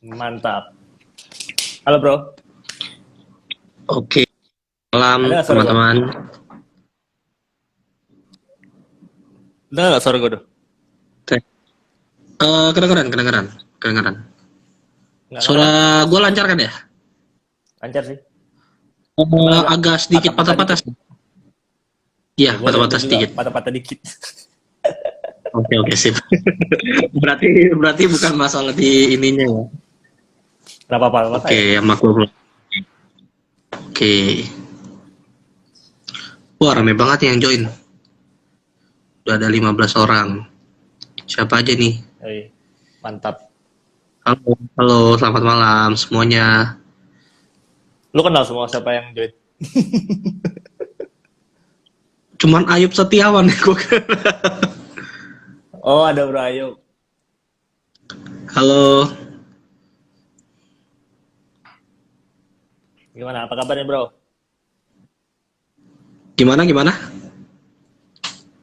Mantap. Halo bro, Oke, ada malam nggak suara gue? teman-teman. Dengar nggak suara gue tuh? Cek. Kedengeran, kedengeran, kedengeran. Nggak Suara ngeram? gue lancar kan ya? Lancar sih. Cuman agak Agak sedikit patah-patah patah-patah. dikit. Iya, Ya gue patah-patah juga sedikit. patah-patah dikit. Oke, oke, sip. Berarti bukan masalah di ininya ya. Gak apa-apa Oke, saya. yang maklum. Oke. Wah, rame banget yang join. Udah ada 15 orang. Siapa aja nih? Oi, mantap. Halo, halo, selamat malam semuanya. Lu kenal semua siapa yang join? Cuman Ayub Setiawan nih gue. Oh ada Bro Ayu. Halo, Gimana? Apa kabarnya bro? gimana gimana?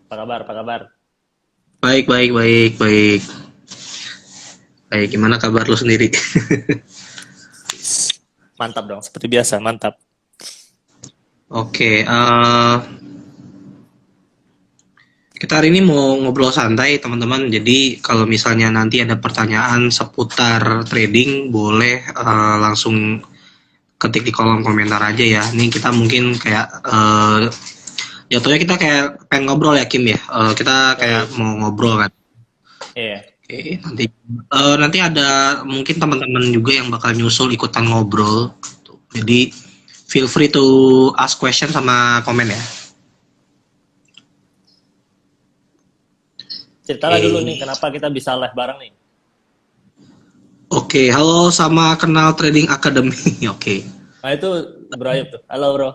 Apa kabar? Apa kabar? Baik, baik, baik, baik. Baik, gimana kabar lu sendiri? Mantap dong. Seperti biasa, mantap. Oke, kita hari ini mau ngobrol santai teman-teman. Jadi kalau misalnya nanti ada pertanyaan seputar trading, boleh langsung ketik di kolom komentar aja ya. Ini kita mungkin kayak jatuhnya kita kayak pengen ngobrol ya Kim ya. Kita kayak Oi, mau ngobrol kan. iya. Oke, nanti ada mungkin teman-teman juga yang bakal nyusul ikutan ngobrol. Jadi feel free to ask question sama komen ya. Ceritalah dulu nih, Oke. kenapa kita bisa live bareng nih? Oke, halo sama kenal Trading Academy. Oke. Nah itu Bro Ayu tuh. Halo bro.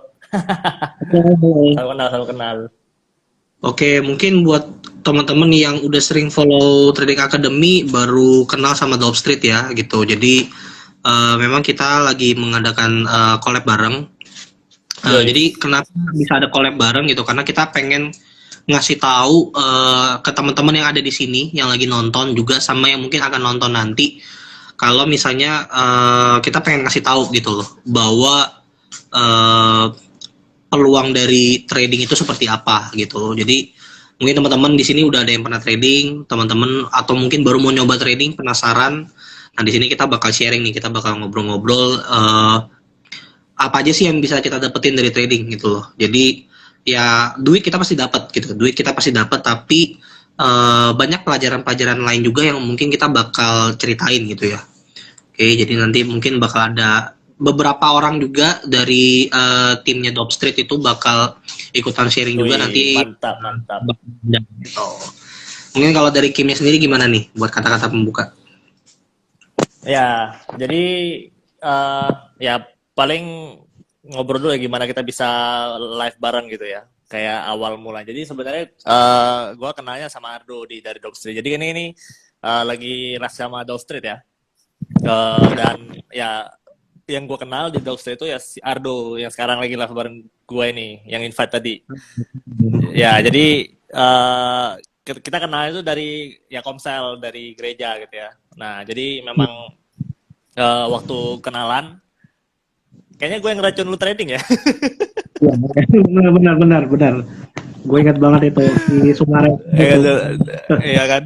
Salam kenal, salam kenal. Oke, mungkin buat teman-teman yang udah sering follow Trading Academy baru kenal sama Dope Street ya gitu. Jadi memang kita lagi mengadakan collab bareng. Yoi. Jadi kenapa bisa ada collab bareng gitu? Karena kita pengen ngasih tahu ke teman-teman yang ada di sini yang lagi nonton juga sama yang mungkin akan nonton nanti kalau misalnya kita pengen ngasih tahu gitu loh bahwa eh, peluang dari trading itu seperti apa gitu. Jadi mungkin teman-teman di sini udah ada yang pernah trading, teman-teman atau mungkin baru mau nyoba trading, penasaran. Nah, di sini kita bakal sharing nih, kita bakal ngobrol-ngobrol apa aja sih yang bisa kita dapetin dari trading gitu loh. Jadi ya duit kita pasti dapat gitu. Duit kita pasti dapat tapi banyak pelajaran-pelajaran lain juga yang mungkin kita bakal ceritain gitu ya. Oke, jadi nanti mungkin bakal ada beberapa orang juga dari timnya Dope Street itu bakal ikutan sharing juga Wih, nanti. mantap, mantap. Gitu. Mungkin kalau dari Kimnya sendiri gimana nih buat kata-kata pembuka? Ya, jadi eh ya paling ngobrol dulu ya gimana kita bisa live bareng gitu ya. Kayak awal mula. Jadi sebenarnya gua kenalnya sama Ardo dari Dog Street. Jadi ini lagi live sama Dog Street ya. Dan ya yang gue kenal di Dog Street itu ya si Ardo yang sekarang lagi live bareng gue ini, yang invite tadi. Ya, jadi eh kita kenal itu dari ya Komsel dari gereja gitu ya. Nah, jadi memang waktu kenalan, kayaknya gue yang ngeracun lu trading ya. Iya, benar benar benar benar. Gue ingat banget itu di Sumaret itu. Iya kan?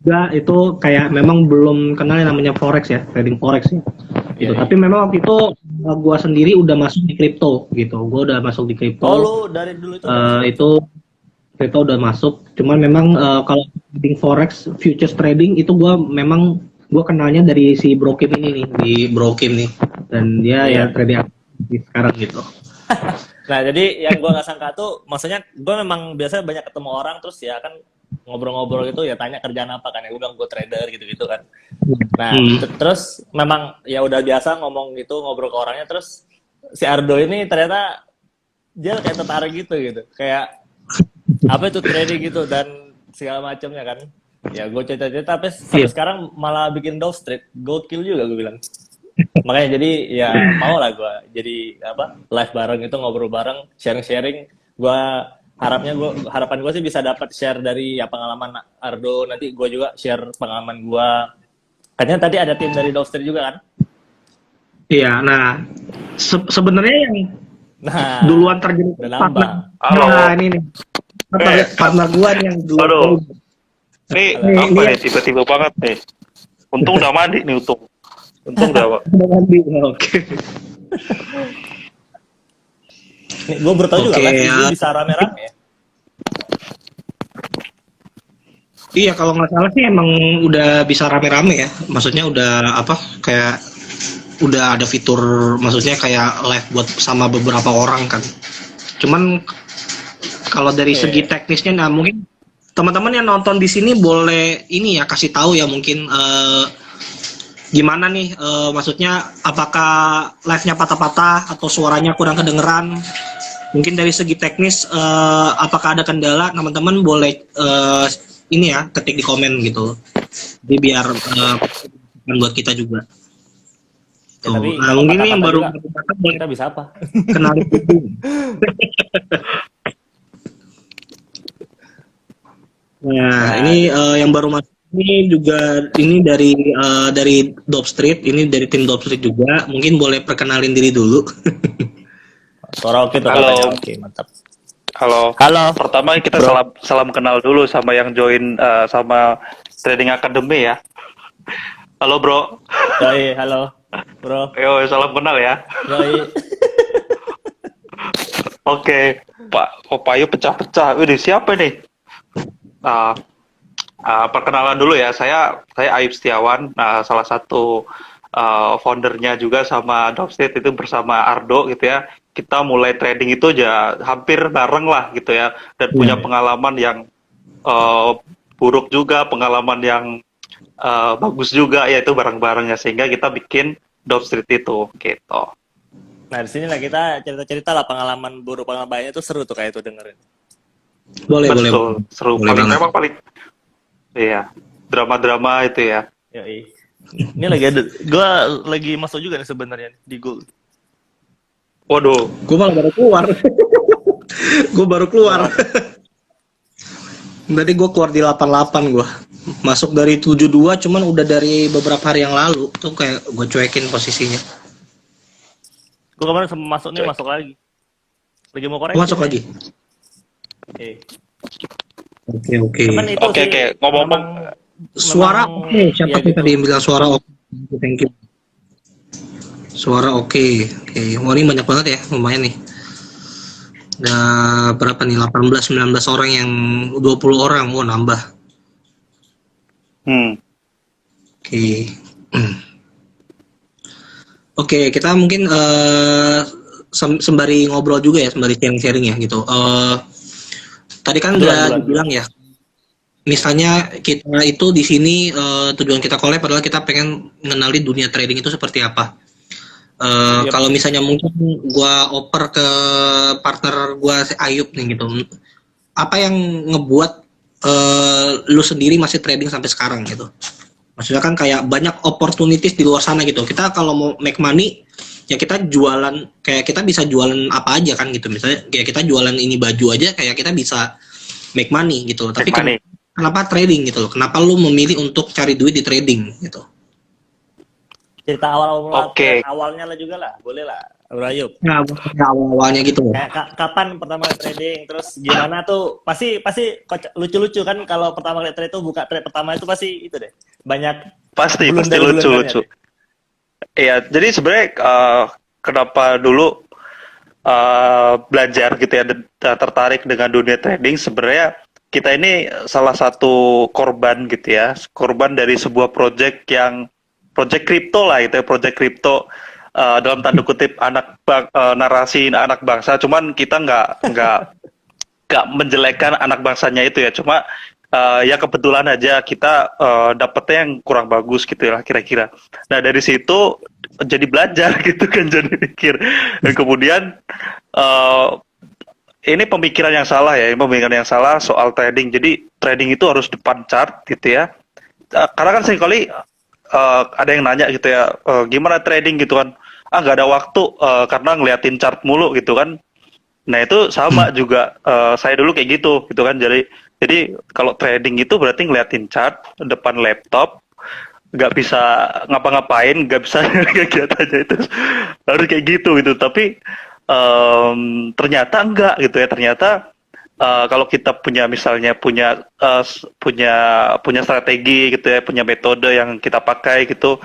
Juga itu kayak memang belum kenal yang namanya forex ya, trading forex ya. Iya, Gitu. iya. Tapi memang waktu itu gue sendiri udah masuk di kripto gitu. Gue udah masuk di Oh, kripto. lu dari dulu itu udah masuk kripto? Itu kripto udah masuk. Cuman memang kalau trading forex, futures trading itu gue kenalnya dari si Brokim ini nih, di Brokim nih. Dan dia ya Iya. trading sekarang gitu. Nah, jadi yang gue nggak sangka tuh, maksudnya gue memang biasanya banyak ketemu orang, terus ya kan ngobrol-ngobrol gitu, ya tanya kerjaan apa kan, ya gue bilang gue trader gitu-gitu kan. Nah, Hmm. terus memang ya udah biasa ngomong gitu, ngobrol ke orangnya, terus si Ardo ini ternyata dia kayak tertarik gitu, kayak apa itu trading gitu dan segala macamnya kan. Ya gue cerita-cerita, tapi sampai Iya. sekarang malah bikin Dove Street, gokil juga gue bilang. Makanya jadi ya mau lah gue jadi apa live bareng itu ngobrol bareng sharing-sharing gue harapan gue sih bisa dapat share dari ya pengalaman Ardo nanti gue juga share pengalaman gue Katanya tadi ada tim dari Dovster juga kan? Iya, nah sebenarnya yang Nah, duluan terjun udah partner, nambah. Halo. nah ini nih partner gua nih yang duluan. Aduh. Ini Halo. Nih, apa ini nih tiba-tiba banget nih. Untung udah mandi nih untung. Untung udah. yang mandi. Oke. Nih, gue baru tahu juga Oke, live IG ya. bisa rame-rame ya. Iya, kalau nggak salah sih emang udah bisa rame-rame ya. Maksudnya udah apa? Kayak udah ada fitur, maksudnya kayak live buat sama beberapa orang kan. Cuman kalau dari segi Iya. teknisnya, nah mungkin teman-teman yang nonton di sini boleh ini ya kasih tahu ya mungkin gimana nih, maksudnya apakah live-nya patah-patah atau suaranya kurang kedengeran? Mungkin dari segi teknis, apakah ada kendala? Teman-teman boleh ini ya ketik di komen gitu. Jadi biar buat kita juga. Ya, tapi Nah kalau mungkin ini yang baru patah-patah juga, boleh kita bisa apa? kenalin dulu. Nah, ini yang baru masuk ini juga ini dari Dope Street, ini dari tim Dope Street juga. Mungkin boleh perkenalin diri dulu. Suara oke tuh Halo. katanya. Oke, mantap. Halo. Halo. Pertama kita Bro. salam kenal dulu sama yang join sama Trading Academy ya. Halo bro. Yoi, halo. Bro. Yo, salam kenal ya. Yoi. Oke, Pak Opayu pecah-pecah. Ini siapa nih? Perkenalan dulu ya. Saya Ayub Setiawan, salah satu foundernya juga sama Dropstate itu bersama Ardo gitu ya. Kita mulai trading itu aja hampir bareng lah gitu ya. Dan punya pengalaman yang buruk juga, pengalaman yang bagus juga, yaitu bareng-barengnya sehingga kita bikin Dropstate itu gitu. Nah, di sini lah kita cerita-cerita lah pengalaman buruk, pengalaman baiknya itu seru tuh kayak itu dengerin. Boleh, Betul, boleh. seru. Boleh Paling banget. memang paling iya, drama-drama itu ya. Yoi. Ini lagi ada, gue lagi masuk juga nih sebenarnya di Google. Waduh, Gue malah baru keluar. Gue baru keluar. Berarti gue keluar di 88 gue. Masuk dari 72 cuman udah dari beberapa hari yang lalu. Tuh kayak gue cuekin posisinya. Gue kemarin masuk nih, masuk lagi. Lagi mau koreksi. Masuk lagi. Oke. Cuman itu Oke, sih ngomong-ngomong Suara memang- oke. Siapa ya sih gitu. tadi yang bilang suara oke? Thank you. Suara oke. Wah, ini banyak banget ya, lumayan nih. Udah berapa nih? 18-19 orang yang 20 orang. Wah, nambah. Oke. Oke, kita mungkin sembari ngobrol juga ya, sembari sharing-sharing ya gitu. Tadi kan udah dibilang ya, misalnya kita itu di sini tujuan kita collab adalah kita pengen ngenalin dunia trading itu seperti apa. Kalau misalnya mungkin gua oper ke partner gua si Ayub nih gitu, apa yang ngebuat lu sendiri masih trading sampai sekarang gitu? Maksudnya kan kayak banyak opportunities di luar sana gitu. Kita kalau mau make money ya kita jualan, kayak kita bisa jualan apa aja kan gitu. Misalnya kayak kita jualan ini baju aja kayak kita bisa make money gitu. Tapi kenapa trading gitu loh? Kenapa lu memilih untuk cari duit di trading gitu? Cerita awalnya lah juga lah, boleh lah, Bro Ayub. Nah, awalnya gitu. Kayak kapan pertama kali trading, terus gimana tuh? Pasti lucu-lucu kan kalau pertama kali trade itu buka trade pertama itu pasti itu deh. Banyak pasti lucu. Iya, jadi sebenarnya kenapa dulu belajar gitu ya, tertarik dengan dunia trading, sebenarnya kita ini salah satu korban gitu ya, korban dari sebuah project kripto lah gitu ya, project kripto dalam tanda kutip narasi anak bangsa, cuman kita nggak menjelekkan anak bangsanya itu ya, cuma ya kebetulan aja kita dapetnya yang kurang bagus gitu ya kira-kira. Nah dari situ jadi belajar gitu kan, jadi mikir, dan kemudian ini pemikiran yang salah soal trading. Jadi trading itu harus depan chart gitu ya, karena kan seringkali ada yang nanya gitu ya, gimana trading gitu kan, nggak ada waktu karena ngeliatin chart mulu gitu kan. Nah itu sama juga, saya dulu kayak gitu kan. Jadi kalau trading itu berarti ngeliatin chart depan laptop, nggak bisa ngapa-ngapain, nggak bisa kegiatannya itu harus kayak gitu gitu. Tapi ternyata enggak gitu ya. Ternyata kalau kita punya misalnya punya strategi gitu ya, punya metode yang kita pakai gitu,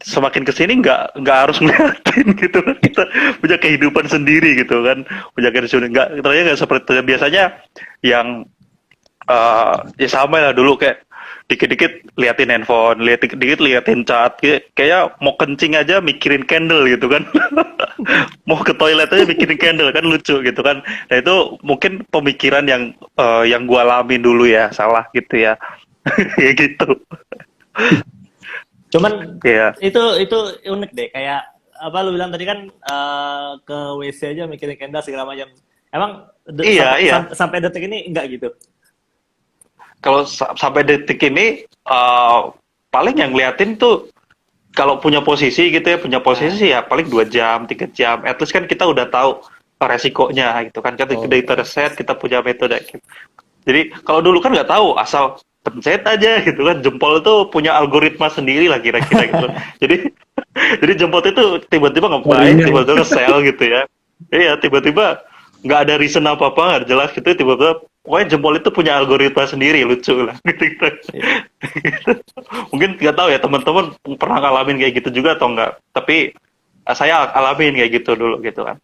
semakin kesini nggak harus ngeliatin gitu kan, kita punya kehidupan sendiri gitu kan, punya kehidupan ternyata nggak seperti itu. Biasanya yang ya sama lah dulu, kayak dikit-dikit liatin handphone, dikit-dikit liatin chat, kayak mau kencing aja mikirin candle gitu kan. Mau ke toilet aja mikirin candle, kan lucu gitu kan. Nah itu mungkin pemikiran yang gua alamin dulu ya, salah gitu ya. Ya gitu. Cuman Iya. itu unik deh, kayak apa lu bilang tadi kan, ke WC aja mikirin candle segala macam. Emang Iya. sampai detik ini enggak gitu? Kalau sampai detik ini paling yang ngeliatin tuh kalau punya posisi gitu ya, ya paling 2 jam, 3 jam. At least kan kita udah tahu resikonya gitu kan. Kita udah set, kita punya metode gitu. Jadi kalau dulu kan nggak tahu, asal pencet aja gitu kan. Jempol itu punya algoritma sendiri lah kira-kira gitu. Jadi jempol itu tiba-tiba ngapain, tiba-tiba nge-sell gitu ya. Iya, tiba-tiba nggak ada reason apa-apa, nggak ada jelas gitu, tiba-tiba pokoknya jempol itu punya algoritma sendiri, lucu lah gitu. Mungkin nggak tahu ya teman-teman pernah ngalamin kayak gitu juga atau enggak, tapi saya alamin kayak gitu dulu gitu kan.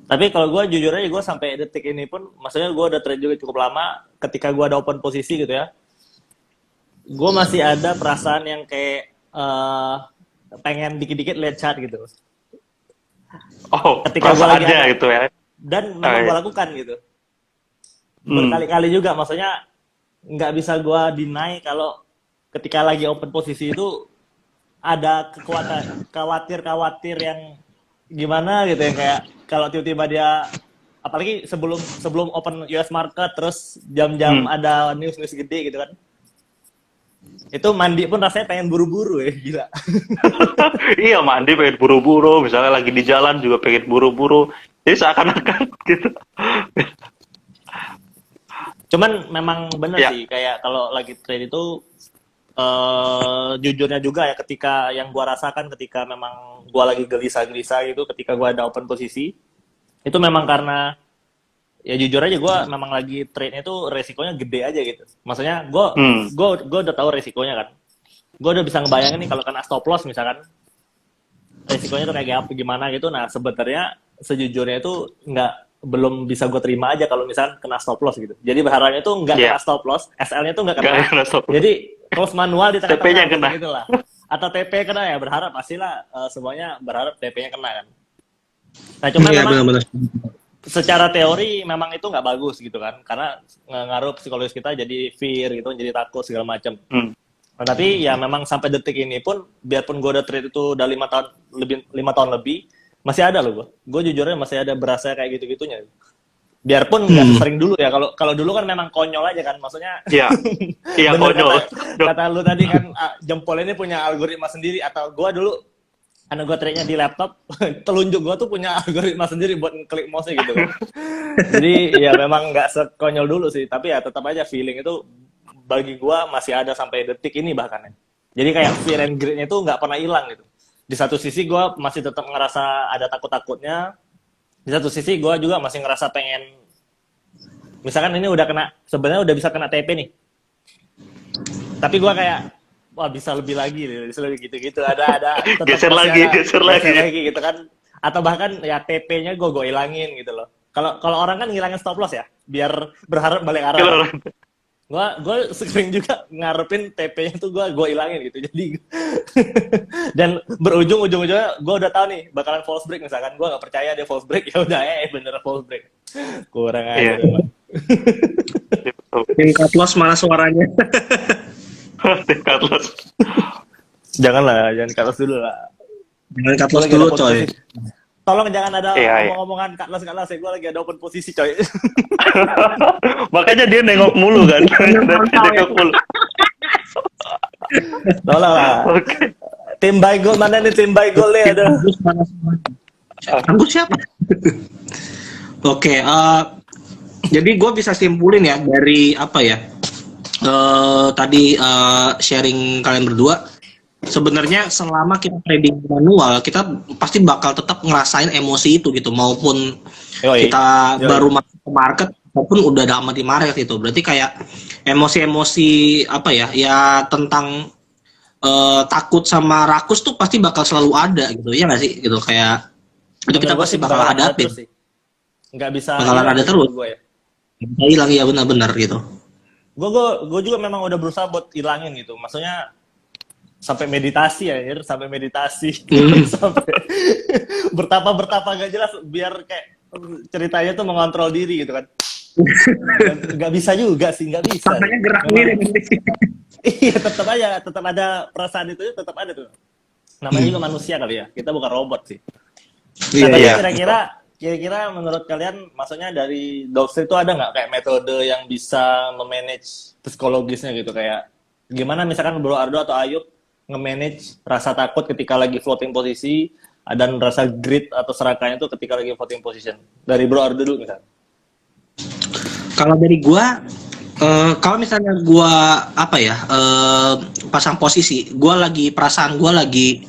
Tapi kalau gue jujur aja, gue sampai detik ini pun, maksudnya gue udah trade juga cukup lama, ketika gue ada open posisi gitu ya, gue masih ada perasaan yang kayak pengen dikit-dikit lihat chart gitu. Oh, Ketika gue lagi perasaannya ada, gitu ya. dan memang gue lakukan gitu. Berkali-kali juga, maksudnya nggak bisa gue deny kalau ketika lagi open posisi itu ada khawatir yang gimana gitu ya, kayak kalau tiba-tiba dia, apalagi sebelum open US market terus jam-jam ada news gede gitu kan, itu mandi pun rasanya pengen buru-buru ya, gila. Iya, mandi pengen buru-buru, misalnya lagi di jalan juga pengen buru-buru, jadi seakan-akan gitu. Cuman memang bener Ya. sih, kayak kalau lagi trade itu jujurnya juga ya, ketika yang gua rasakan ketika memang gua lagi gelisah-gelisah gitu, ketika gua ada open posisi, itu memang karena ya jujur aja gua memang lagi trade-nya itu resikonya gede aja gitu. Maksudnya gua udah tahu resikonya kan. Gua udah bisa ngebayangin nih kalau kena stop loss misalkan, resikonya tuh kayak apa gimana gitu. Nah sebenarnya sejujurnya itu belum bisa gue terima aja kalau misalkan kena stop loss gitu. Jadi berharapnya tuh nggak kena stop loss, SL-nya tuh nggak kena. Jadi close manual di tengah-tengah TP-nya gitu lah. Atau TP kena ya, berharap pastilah semuanya berharap TP-nya kena kan. Nah cuma memang benar-benar. secara teori memang itu nggak bagus gitu kan, karena ngaruh psikologis kita jadi fear gitu, jadi takut segala macam. Nah, tapi ya memang sampai detik ini pun, biarpun gue udah trade itu udah 5 tahun lebih, masih ada loh gue jujurnya masih ada berasa kayak gitu-gitunya. Biarpun nggak sering dulu ya, kalau dulu kan memang konyol aja kan, maksudnya. Iya, iya konyol. Kata lu tadi kan, jempol ini punya algoritma sendiri, atau gue dulu karena gue trade-nya di laptop, telunjuk gue tuh punya algoritma sendiri buat klik mouse-nya gitu kan. Jadi ya memang nggak sekonyol dulu sih, tapi ya tetap aja feeling itu bagi gue masih ada sampai detik ini bahkan ya. Jadi kayak fear and greed-nya itu nggak pernah hilang gitu. Di satu sisi gue masih tetap ngerasa ada takut-takutnya, di satu sisi gue juga masih ngerasa pengen, misalkan ini sebenarnya udah bisa kena TP nih, tapi gue kayak wah bisa lebih lagi, bisa lebih gitu-gitu, ada geser lagi gitu kan, atau bahkan ya TP-nya gue hilangin gitu loh. Kalau orang kan ngilangin stop loss ya, biar berharap balik arah. Gue sering juga ngarepin TP-nya tuh gue hilangin gitu, jadi dan ujungnya gue udah tahu nih bakalan false break, misalkan gue nggak percaya dia false break, ya udah bener false break, kurang aja. Tim cut loss mana suaranya? Tim cut loss. Jangan cut loss dulu lah. Jangan cut loss dulu coy. Tolong jangan ada Iya. omongan cut loss, gue lagi ada open posisi coy. Makanya dia nengok mulu kan. Nengok mulu. Tolong lah. Oke. Tim buy gold mana nih, tim buy gold nih ada. Aku siapa? Oke, jadi gue bisa simpulin ya dari apa ya? tadi sharing kalian berdua, sebenarnya selama kita trading manual, kita pasti bakal tetap ngerasain emosi itu gitu, maupun Yoi. kita Yoi. baru masuk ke market maupun udah lama di market itu. Berarti kayak emosi-emosi apa ya, ya tentang takut sama rakus tuh pasti bakal selalu ada gitu, ya nggak sih? Gitu kayak itu kita Menurut gue pasti sih bakal bakalan ada hadapin, terus sih. Nggak bisa bakalan hilang ada sih terus. menurut gue ya. Bisa hilang ya, benar-benar gitu. Gue juga memang udah berusaha buat hilangin gitu. Maksudnya sampai meditasi ya, sampai meditasi, sampai bertapa gak jelas biar kayak ceritanya tuh mengontrol diri gitu kan. Nggak bisa juga sih, nggak bisa. Makanya gerak Memang, sendiri. iya tetap ada perasaan itu tetap ada tuh. Namanya juga manusia kali ya, kita bukan robot sih. Nah, tapi Iya. kira-kira menurut kalian, maksudnya dari Dogster itu ada nggak kayak metode yang bisa memanage psikologisnya gitu, kayak gimana misalkan Bro Ardo atau Ayub nge-manage rasa takut ketika lagi floating posisi dan rasa grit atau serakahnya itu ketika lagi floating position. Dari Bro Ardo dulu misalnya. Kalau dari gua, kalau misalnya gua apa ya, pasang posisi, gua lagi perasaan gua lagi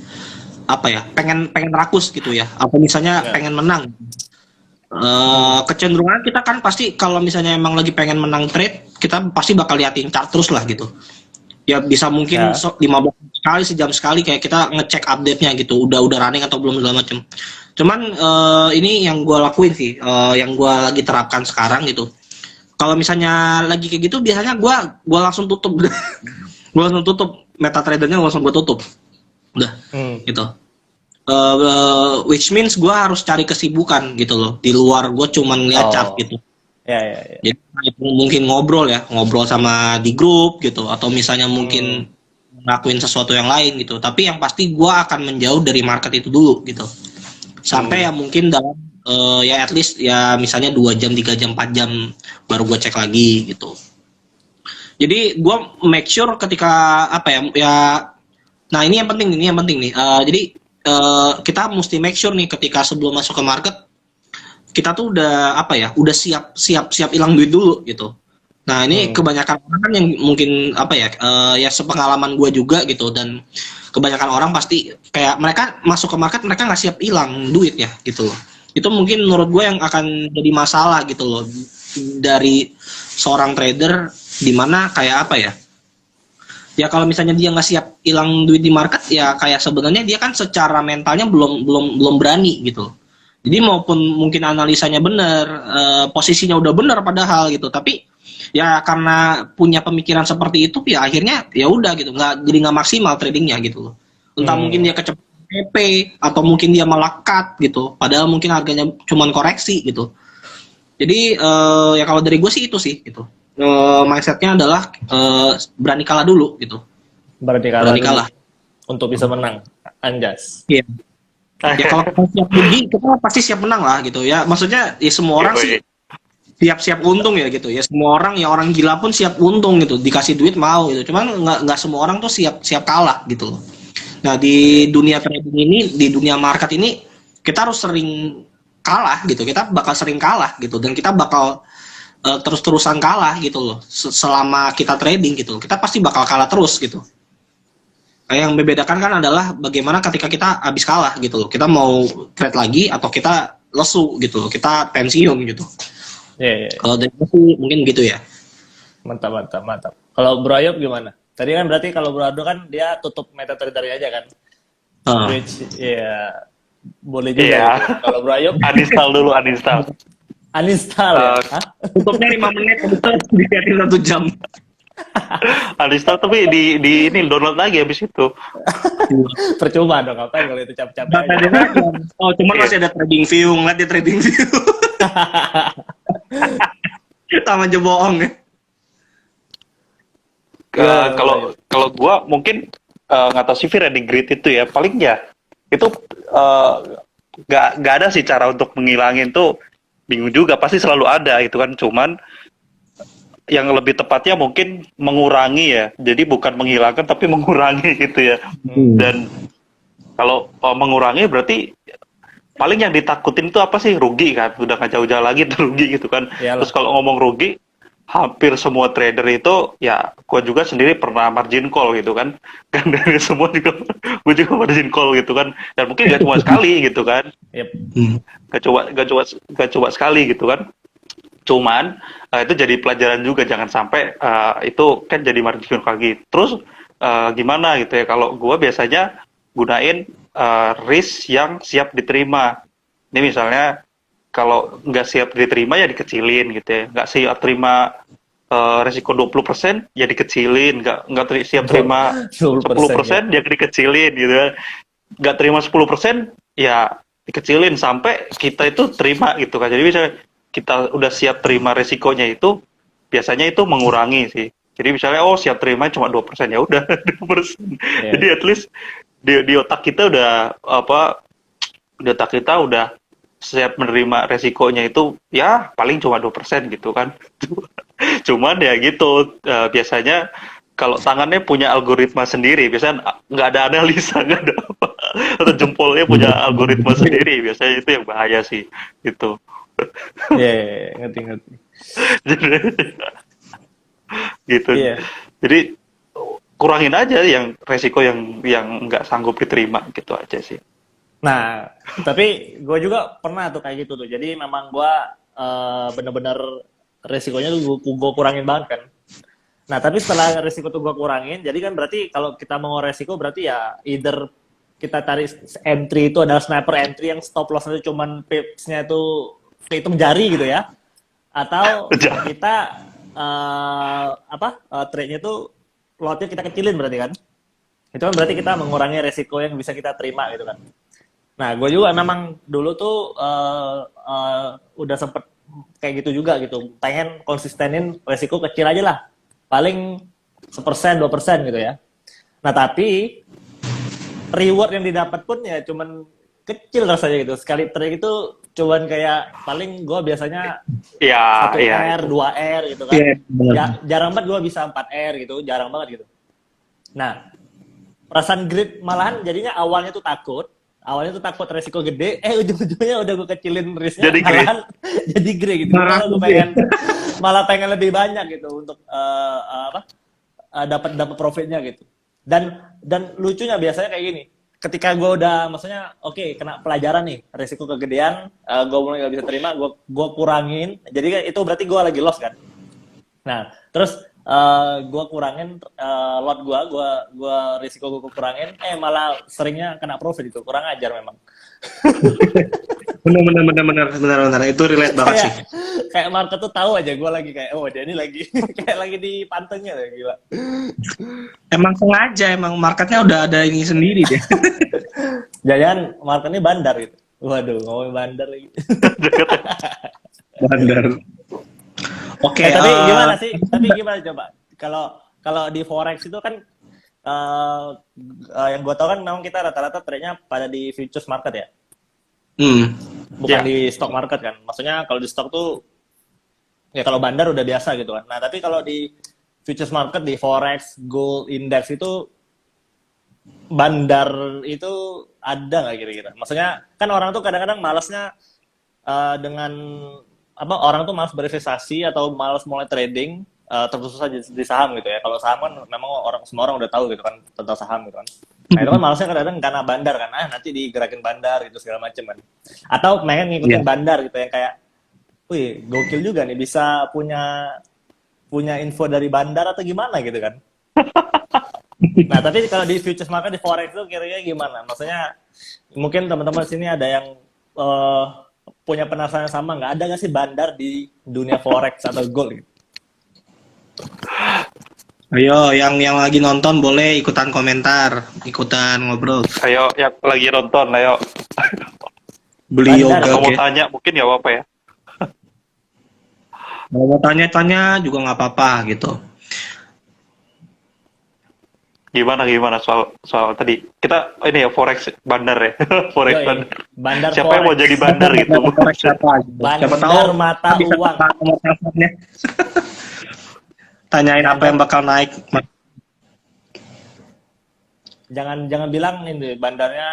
apa ya, pengen pengen rakus gitu ya, atau misalnya Ya. pengen menang. Kecenderungan kita kan pasti kalau misalnya emang lagi pengen menang trade, kita pasti bakal liatin chart terus lah gitu. Ya bisa mungkin Ya. 15 sekali, sejam sekali kayak kita ngecek update-nya gitu, udah running atau belum segala macem. Cuman ini yang gua lakuin sih, yang gua lagi terapkan sekarang gitu. Kalau misalnya lagi kayak gitu, biasanya gua langsung tutup. Gua langsung tutup MetaTrader-nya, langsung gua tutup. Udah, gitu. Which means gua harus cari kesibukan gitu loh. Di luar gua cuman ngeliat Oh. chart gitu. Ya. Jadi mungkin ngobrol sama di grup gitu, atau misalnya mungkin ngelakuin sesuatu yang lain gitu. Tapi yang pasti gua akan menjauh dari market itu dulu gitu. Sampai ya mungkin dalam ya at least ya misalnya 2 jam, 3 jam, 4 jam baru gue cek lagi gitu. Jadi gue make sure ketika apa ya nah ini yang penting nih. Jadi kita mesti make sure nih ketika sebelum masuk ke market kita tuh udah apa ya, udah siap hilang duit dulu gitu. Nah ini kebanyakan orang kan yang mungkin apa ya, ya sepengalaman gue juga gitu, dan kebanyakan orang pasti kayak mereka masuk ke market mereka nggak siap hilang duit ya gitu loh. Itu mungkin menurut gue yang akan jadi masalah gitu loh dari seorang trader, dimana kayak apa ya, ya kalau misalnya dia nggak siap hilang duit di market ya kayak sebenarnya dia kan secara mentalnya belum berani gitu. Jadi maupun mungkin analisanya benar, posisinya udah benar padahal gitu, tapi ya karena punya pemikiran seperti itu ya akhirnya ya udah gitu, nggak maksimal tradingnya gitu loh. Entah mungkin dia kecepatan PP atau mungkin dia melekat gitu, padahal mungkin harganya cuman koreksi gitu. Jadi ya kalau dari gue sih itu sih gitu. Mindsetnya adalah berani kalah dulu gitu. Berarti Berani kalah. untuk bisa menang. Anjas. Iya. Ya kalau kita siap rugi, kita pasti siap menang lah gitu ya. Maksudnya ya semua orang sih siap untung ya gitu ya. Semua orang ya, orang gila pun siap untung gitu. Dikasih duit mau gitu. Cuman nggak semua orang tuh siap kalah gitu loh. Nah di dunia trading ini, di dunia market ini kita harus sering kalah gitu. Kita bakal sering kalah gitu, dan kita bakal terus-terusan kalah gitu loh. Selama kita trading gitu, kita pasti bakal kalah terus gitu. Yang membedakan kan adalah bagaimana ketika kita habis kalah gitu loh. Kita mau trade lagi atau kita lesu gitu loh. Kita pensiun gitu. Iya. Kalau dari aku sih mungkin gitu ya. Mantap. Kalau Bro Ayub gimana? Tadi kan berarti kalau Bro Ardo kan dia tutup MetaTrader aja kan? Which ya boleh juga. Iya. Gitu. Kalau Bro Ayub Uninstall dulu, uninstall. uninstall ya? Hah? Tutupnya 5 menit, dilihatin 1 jam. Uninstall tapi di ini download lagi habis itu. Percuma dong, ngapain kalau itu capek-capek aja. Oh, cuman masih ada trading view, ngeliat dia trading view. Sama aja bohong ya. Kalau gua mungkin nggak tahu sih Randy Grid itu ya, paling ya itu nggak ada sih cara untuk menghilangin tuh, bingung juga, pasti selalu ada itu kan, cuman yang lebih tepatnya mungkin mengurangi ya, jadi bukan menghilangkan tapi mengurangi gitu ya. Dan kalau mengurangi berarti paling yang ditakutin itu apa sih, rugi kan, udah nggak jauh-jauh lagi tuh rugi gitu kan. Iyalah. Terus kalau ngomong rugi, hampir semua trader itu ya gue juga sendiri pernah margin call gitu kan dari semua juga gue juga margin call gitu kan, dan mungkin gak cuma sekali gitu kan, Yep. gak coba sekali gitu kan, cuman itu jadi pelajaran juga, jangan sampai itu kan jadi margin call lagi. Terus gimana gitu ya, kalau gue biasanya gunain risk yang siap diterima. Ini misalnya kalau nggak siap diterima ya dikecilin gitu ya, nggak siap terima resiko 20% ya dikecilin, nggak siap terima 10% 10% ya. ya dikecilin gitu ya, nggak terima 10% ya dikecilin sampai kita itu terima gitu kan. Jadi misalnya kita udah siap terima resikonya itu, biasanya itu mengurangi sih. Jadi misalnya siap terima cuma 2%, ya udah 2%. Iya. Jadi at least di otak kita udah di otak kita udah siap menerima resikonya itu ya paling cuma 2% gitu kan. Cuman ya gitu, biasanya kalau tangannya punya algoritma sendiri, biasanya nggak ada analisa, nggak ada apa, atau jempolnya punya algoritma sendiri, biasanya itu yang bahaya sih, gitu. Iya, ngerti. Gitu. Iya. Jadi kurangin aja yang resiko yang nggak sanggup diterima gitu aja sih. Nah, tapi gue juga pernah tuh kayak gitu tuh. Jadi memang gue bener-bener resikonya tuh gue kurangin banget kan. Nah, tapi setelah resiko tuh gue kurangin, jadi kan berarti kalau kita mau resiko berarti ya either kita tarik entry itu adalah sniper entry yang stop loss-nya cuman pips-nya itu kehitung jari gitu ya. Atau kita trade-nya tuh lot-nya kita kecilin berarti kan. Itu kan berarti kita mengurangi resiko yang bisa kita terima gitu kan. Nah, gue juga memang dulu tuh udah sempet kayak gitu juga gitu. Pengen konsistenin resiko kecil aja lah. Paling 1%, 2% gitu ya. Nah, tapi reward yang didapat pun ya cuman kecil rasanya gitu. Sekali trade itu cuman kayak paling gue biasanya Ya, 1R, 2R gitu kan. Iya, Jarang banget gue bisa 4R gitu, jarang banget gitu. Nah, perasaan greed malahan jadinya awalnya tuh takut resiko gede, ujung-ujungnya udah gue kecilin risknya, Jadi greed. malahan jadi greed gitu. Malah pengen lebih banyak gitu untuk dapat profitnya gitu. Dan lucunya biasanya kayak gini, ketika gue udah maksudnya kena pelajaran nih, resiko kegedean, gue mulai gak bisa terima, gue kurangin, jadi kan itu berarti gue lagi loss kan. Nah, terus gue kurangin lot gue risiko gue kurangin, malah seringnya kena profit itu, kurang ajar memang. benar itu relate banget sih. Kayak market tuh tahu aja gue lagi kayak dia ini lagi kayak lagi di pantainya ya, gila. Emang sengaja, emang marketnya udah ada ini sendiri deh. Jangan market ini bandar gitu. Waduh, ngomongin bandar lagi. Bandar. Oke. Tapi gimana sih? Tapi gimana coba? Kalau di forex itu kan yang gue tahu kan memang kita rata-rata trade-nya pada di futures market ya. Bukan di stock market kan. Maksudnya kalau di stock tuh ya kalau bandar udah biasa gitu kan. Nah, tapi kalau di futures market, di forex, gold, index itu bandar itu ada nggak kira-kira? Maksudnya kan orang tuh kadang-kadang malasnya dengan orang tuh malas berinvestasi atau malas mulai trading terkhusus aja di saham gitu ya. Kalau saham kan memang semua orang udah tahu gitu kan tentang saham gitu kan. Nah itu kan malasnya kadang-kadang karena bandar kan, nanti digerakin bandar gitu segala macam kan. Atau pengen ngikutin bandar gitu yang kayak, wih gokil juga nih bisa punya info dari bandar atau gimana gitu kan. Nah tapi kalau di futures market, di forex itu kira-kira gimana? Maksudnya mungkin teman-teman sini ada yang punya penasaran sama, nggak ada nggak sih bandar di dunia forex atau gold gitu? Ayo, yang lagi nonton boleh ikutan komentar, ikutan ngobrol. Ayo, yang lagi nonton, ayo. Beli yoga. Atau mau tanya, mungkin ya apa ya? Mau tanya-tanya juga nggak apa-apa gitu. Gimana soal tadi kita ini ya forex bandar ya. Forex bandar. Bandar Siapa forex. yang mau jadi bandar gitu? Siapa tahu mata uang. Tanyain apa yang bakal naik. Jangan bilang ini bandarnya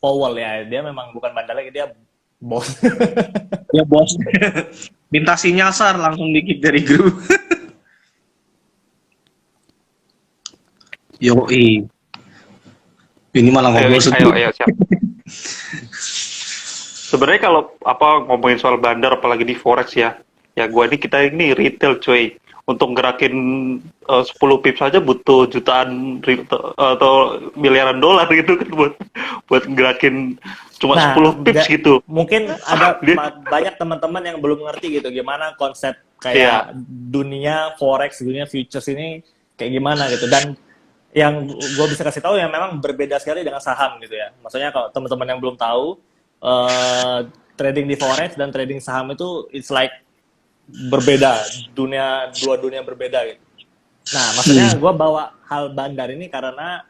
Powell ya. Dia memang bukan bandar lagi, dia bos. Ya bos. Minta sinyal Sar, langsung di-kick dari grup. Yoi. Ini malah Ayo, ngobrol sendiri. ayo, siap. Sebenarnya kalau apa ngomongin soal bandar apalagi di forex ya, ya kita ini retail cuy. Untuk gerakin 10 pips saja butuh jutaan atau miliaran dolar gitu kan buat gerakin cuma Nah, 10 pips gitu. mungkin ada Dia- banyak teman-teman yang belum ngerti gitu gimana konsep Iya. kayak dunia forex, dunia futures ini kayak gimana gitu. Dan yang gue bisa kasih tahu yang memang berbeda sekali dengan saham gitu ya. Maksudnya kalau teman-teman yang belum tahu, trading di forex dan trading saham itu it's like berbeda, dua dunia berbeda gitu. Nah, maksudnya gue bawa hal bandar ini karena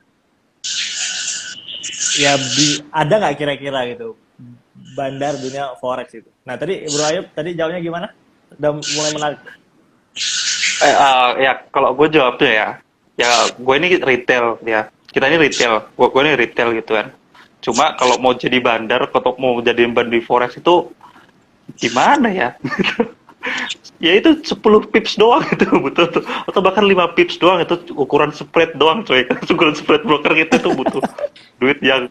ya ada nggak kira-kira gitu bandar dunia forex itu. Nah, tadi Bro Ayub tadi jawabnya gimana? Udah mulai menarik. Ya kalau gue jawabnya ya gue ini retail ya. Kita ini retail, gue ini retail gitu kan. Cuma kalau mau jadi bandar, atau mau jadi bandar di forex itu gimana ya? Ya itu 10 pips doang itu butuh tuh. Atau bahkan 5 pips doang itu ukuran spread doang coy. Ukuran spread broker gitu tuh butuh duit yang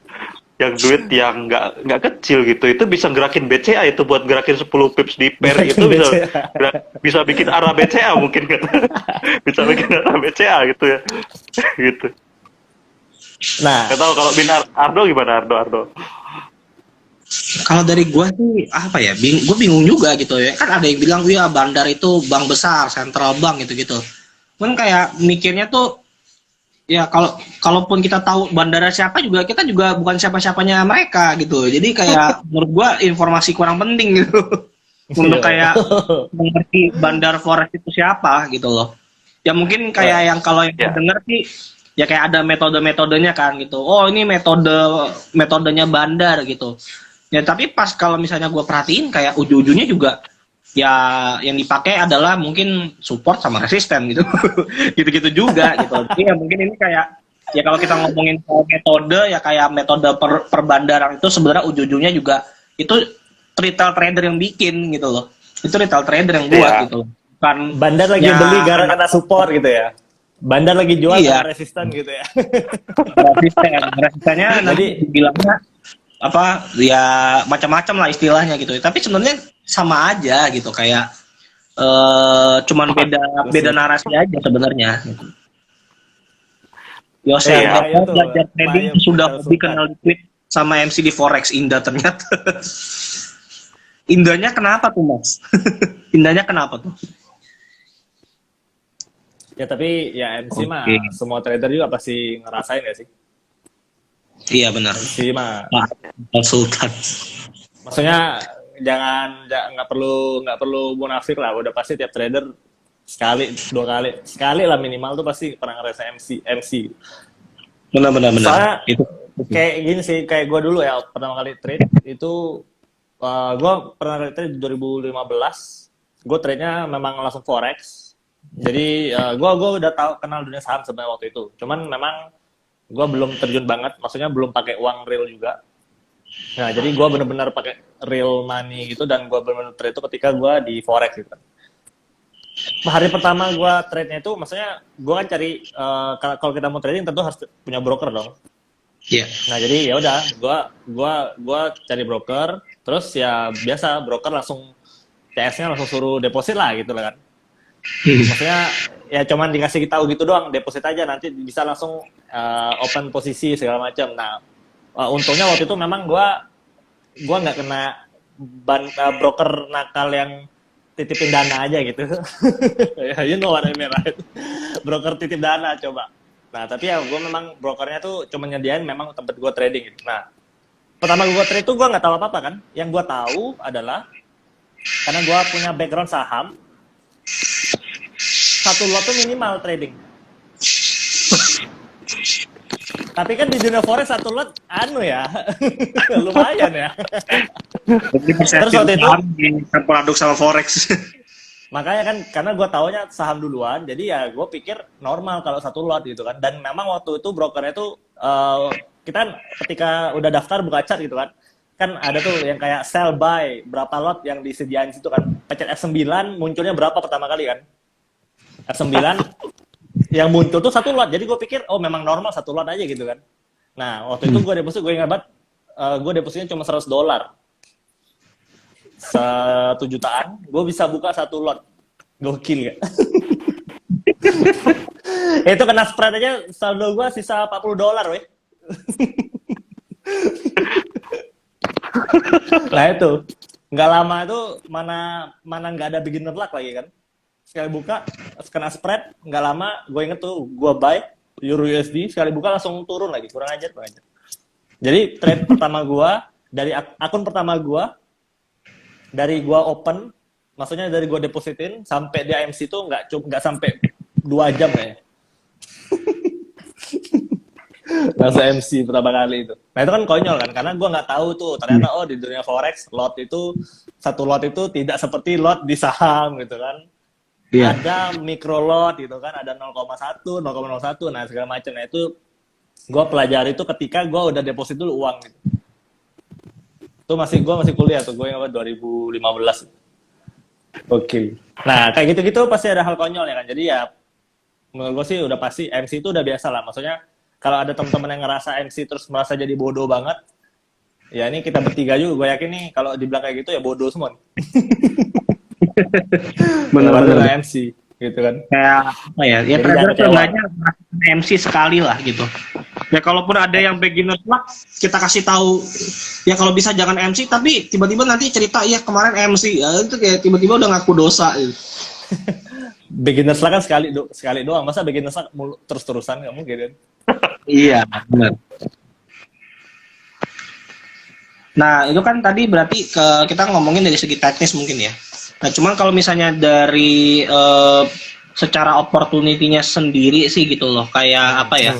duit yang nggak kecil gitu. Itu bisa gerakin BCA itu buat gerakin 10 pips di pair Gerakin itu bisa BCA. bisa bikin arah BCA mungkin kan. Bisa bikin arah BCA gitu ya. Gitu. Nah, Nggak tahu kalau Ardo gimana Ardo? Kalau dari gua sih apa ya? Gue bingung juga gitu ya. Kan ada yang bilang ya bandar itu bank besar, central bank gitu-gitu. Kan kayak mikirnya tuh ya kalaupun kita tahu bandara siapa juga kita juga bukan siapa-siapanya mereka gitu. Jadi kayak menurut gua informasi kurang penting gitu. Untuk kayak mengerti bandar forex itu siapa gitu loh. Ya mungkin kayak yang kalau yang Ya. denger sih ya kayak ada metode-metodenya kan gitu. Oh, ini metodenya bandar gitu. Ya tapi pas kalau misalnya gue perhatiin kayak ujung-ujungnya juga ya yang dipakai adalah mungkin support sama resisten gitu. Gitu-gitu juga gitu. Jadi ya mungkin ini kayak ya kalau kita ngomongin soal metode ya kayak metode perbandaran itu sebenarnya ujung-ujungnya juga itu retail trader yang bikin gitu loh. Itu retail trader yang buat Iya. gitu. Bukan bandar lagi ya, beli karena support gitu ya. Bandar lagi jual Iya. karena resisten gitu ya. resistennya nanti bilangnya apa ya macam-macam lah istilahnya gitu. Tapi sebenarnya sama aja gitu kayak cuman beda narasi aja sebenarnya. Gitu. Yosef Iya. belajar trading Bayam sudah Sultan. lebih kenal di tweet sama MC di Forex Indah ternyata. Indahnya kenapa tuh Mas? Indahnya kenapa tuh? Ya tapi ya MC mah Oke. semua trader juga pasti ngerasain ya sih. Iya benar. MC mah Pak Sultan. maksudnya nggak perlu munafik lah, udah pasti tiap trader sekali 2 kali sekali lah minimal tuh pasti pernah ngerasa MC. Benar. Soalnya Itu. kayak gini sih, kayak gue dulu ya pertama kali trade itu gue pernah trade di 2015. Gue trade-nya memang langsung forex. Jadi gue udah kenal dunia saham sebenarnya waktu itu. Cuman memang gue belum terjun banget, maksudnya belum pakai uang real juga. Nah, jadi gue bener-bener pakai real money gitu dan gue bener-bener trade itu ketika gue di forex gitu. Hari pertama gue trade-nya itu, maksudnya gue kan cari kalau kita mau trading tentu harus punya broker dong. Iya. Nah, jadi ya udah, gua cari broker, terus ya biasa broker langsung CS-nya langsung suruh deposit lah gitu lah kan. Maksudnya ya cuman dikasih tahu gitu doang, deposit aja nanti bisa langsung open posisi segala macam. Nah, untungnya waktu itu memang gua nggak kena broker nakal yang titipin dana aja gitu. You know what I mean, right? Broker titip dana coba. Nah, tapi ya gue memang brokernya tuh cuma nyediain memang tempat gue trading gitu. Nah, pertama gue trade tuh gue nggak tahu apa-apa kan. Yang gue tahu adalah karena gue punya background saham, satu lot tuh minimal trading. Tapi kan di dunia forex satu lot ya, lumayan ya. Terus waktu itu produk sama forex. makanya kan karena gue taunya saham duluan, jadi ya gue pikir normal kalau satu lot gitu kan. Dan memang waktu itu brokernya tuh kita ketika udah daftar buka chart gitu kan kan ada tuh yang kayak sell buy berapa lot yang disediain situ kan. Pencet F9 munculnya berapa pertama kali kan? F9 yang muncul tuh satu lot. Jadi gue pikir oh memang normal satu lot aja gitu kan. Nah, waktu itu gue deposit, gue ingat banget, gue depositnya cuma $100. $1 jutaan, gue bisa buka satu lot. Gokil gak? Itu kena spread aja, saldo gue sisa $40, weh. Nah itu, nggak lama itu mana nggak ada beginner luck lagi kan. Sekali buka, kena spread, nggak lama, gue inget tuh, gue buy Euro USD, sekali buka langsung turun lagi, kurang ajar. Jadi trade pertama gue, dari akun pertama gue, dari gue open, maksudnya dari gue depositin, sampai di AMC itu nggak sampai 2 jam kayaknya. Langsung MC pertama kali itu. Nah itu kan konyol kan, karena gue nggak tahu tuh, ternyata oh di dunia forex, satu lot itu tidak seperti lot di saham gitu kan. Yeah. Ada micro lot gitu kan, ada 0,1, 0,01, nah segala macam. Nah itu gue pelajari itu ketika gue udah deposit dulu uang gitu. Itu gue masih kuliah tuh, gue yang 2015. Oke. Nah kayak gitu-gitu pasti ada hal konyol ya kan. Jadi ya menurut gue sih udah pasti MC itu udah biasa lah. Maksudnya kalau ada teman-teman yang ngerasa MC terus merasa jadi bodoh banget, ya ini kita bertiga juga, gue yakin nih kalau dibilang kayak gitu ya bodoh semua. Benar-benar MC gitu kan. Kayak apa ya? Ya trader seenggaknya MC sekali lah gitu. Ya kalaupun ada yang beginner luck, kita kasih tahu ya kalau bisa jangan MC, tapi tiba-tiba nanti cerita ya kemarin MC, ya itu kayak tiba-tiba udah ngaku dosa gitu. Beginner luck kan sekali doang, masa beginner luck terus-terusan nggak mungkin kan? Iya, benar. Nah, itu kan tadi berarti kita ngomongin dari segi teknis mungkin ya. Nah, cuman kalau misalnya dari secara opportunity-nya sendiri sih gitu loh, kayak apa ya?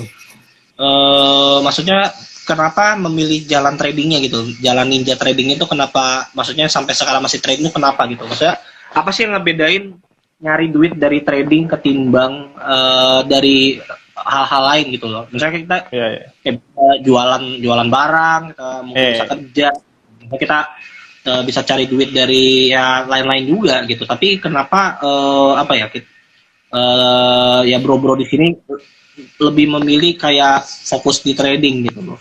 Maksudnya kenapa memilih jalan tradingnya gitu? Jalan ninja trading itu kenapa? Maksudnya sampai sekarang masih trading itu kenapa gitu? Maksudnya apa sih yang ngebedain nyari duit dari trading ketimbang dari hal-hal lain gitu loh. Misalnya kita jualan barang, kita mungkin bisa kerja, kita bisa cari duit dari ya lain-lain juga gitu. Tapi kenapa apa ya? Ya bro-bro di sini lebih memilih kayak fokus di trading gitu loh.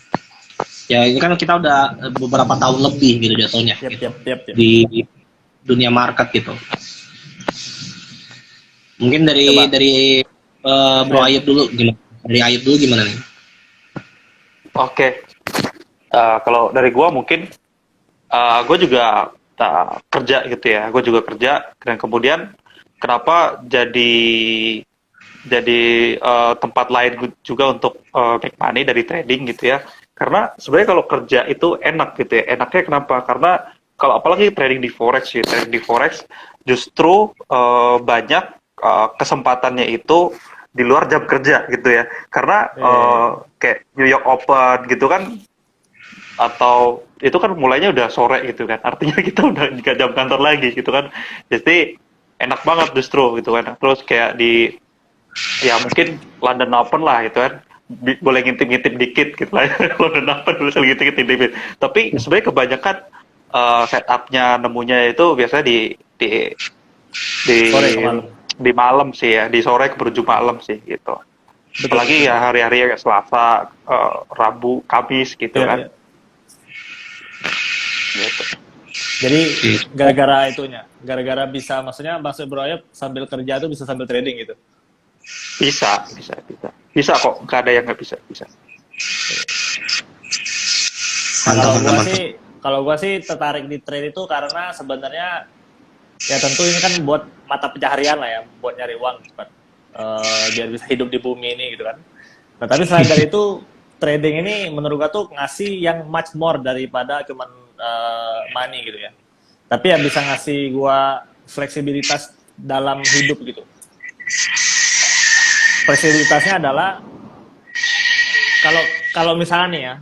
Ya ini kan kita udah beberapa tahun lebih gitu jatuhnya gitu, di dunia market gitu. Mungkin dari Bro Ayub dulu gimana? Dari Ayub dulu gimana nih? Oke. Kalau dari gua mungkin gue juga kerja gitu ya. Gue juga kerja dan kemudian kenapa jadi tempat lain juga untuk make money dari trading gitu ya. Karena sebenarnya kalau kerja itu enak gitu ya. Enaknya kenapa? Karena kalau apalagi trading di forex ya, trading di forex justru banyak kesempatannya itu di luar jam kerja gitu ya, karena kayak New York Open gitu kan, atau itu kan mulainya udah sore gitu kan, artinya kita udah nggak jam kantor lagi gitu kan, jadi enak banget justru gitu kan. Terus kayak di ya mungkin London Open lah gitu kan, boleh ngintip-ngintip dikit gitu lah. London Open boleh ngintip-ngintip dikit, tapi sebenarnya kebanyakan setupnya nemunya itu biasanya di sore ke malam. Di malam sih ya, di sore ke menuju malam sih gitu. Betul. Apalagi ya hari-hari kayak Selasa, Rabu, Kamis gitu kan. Gitu. Jadi gara-gara itunya, gara-gara maksud Bro Ayub sambil kerja tuh bisa sambil trading gitu. Bisa kok, nggak ada yang nggak bisa. Kalau gua sih tertarik di trade itu karena sebenarnya ya tentu ini kan buat mata pencaharian lah ya, buat nyari uang cepat, biar bisa hidup di bumi ini gitu kan. Nah tapi selain dari itu, trading ini menurut gua tuh ngasih yang much more daripada cuman money gitu ya. Tapi yang bisa ngasih gua fleksibilitas dalam hidup gitu. Fleksibilitasnya adalah kalau misalnya nih ya,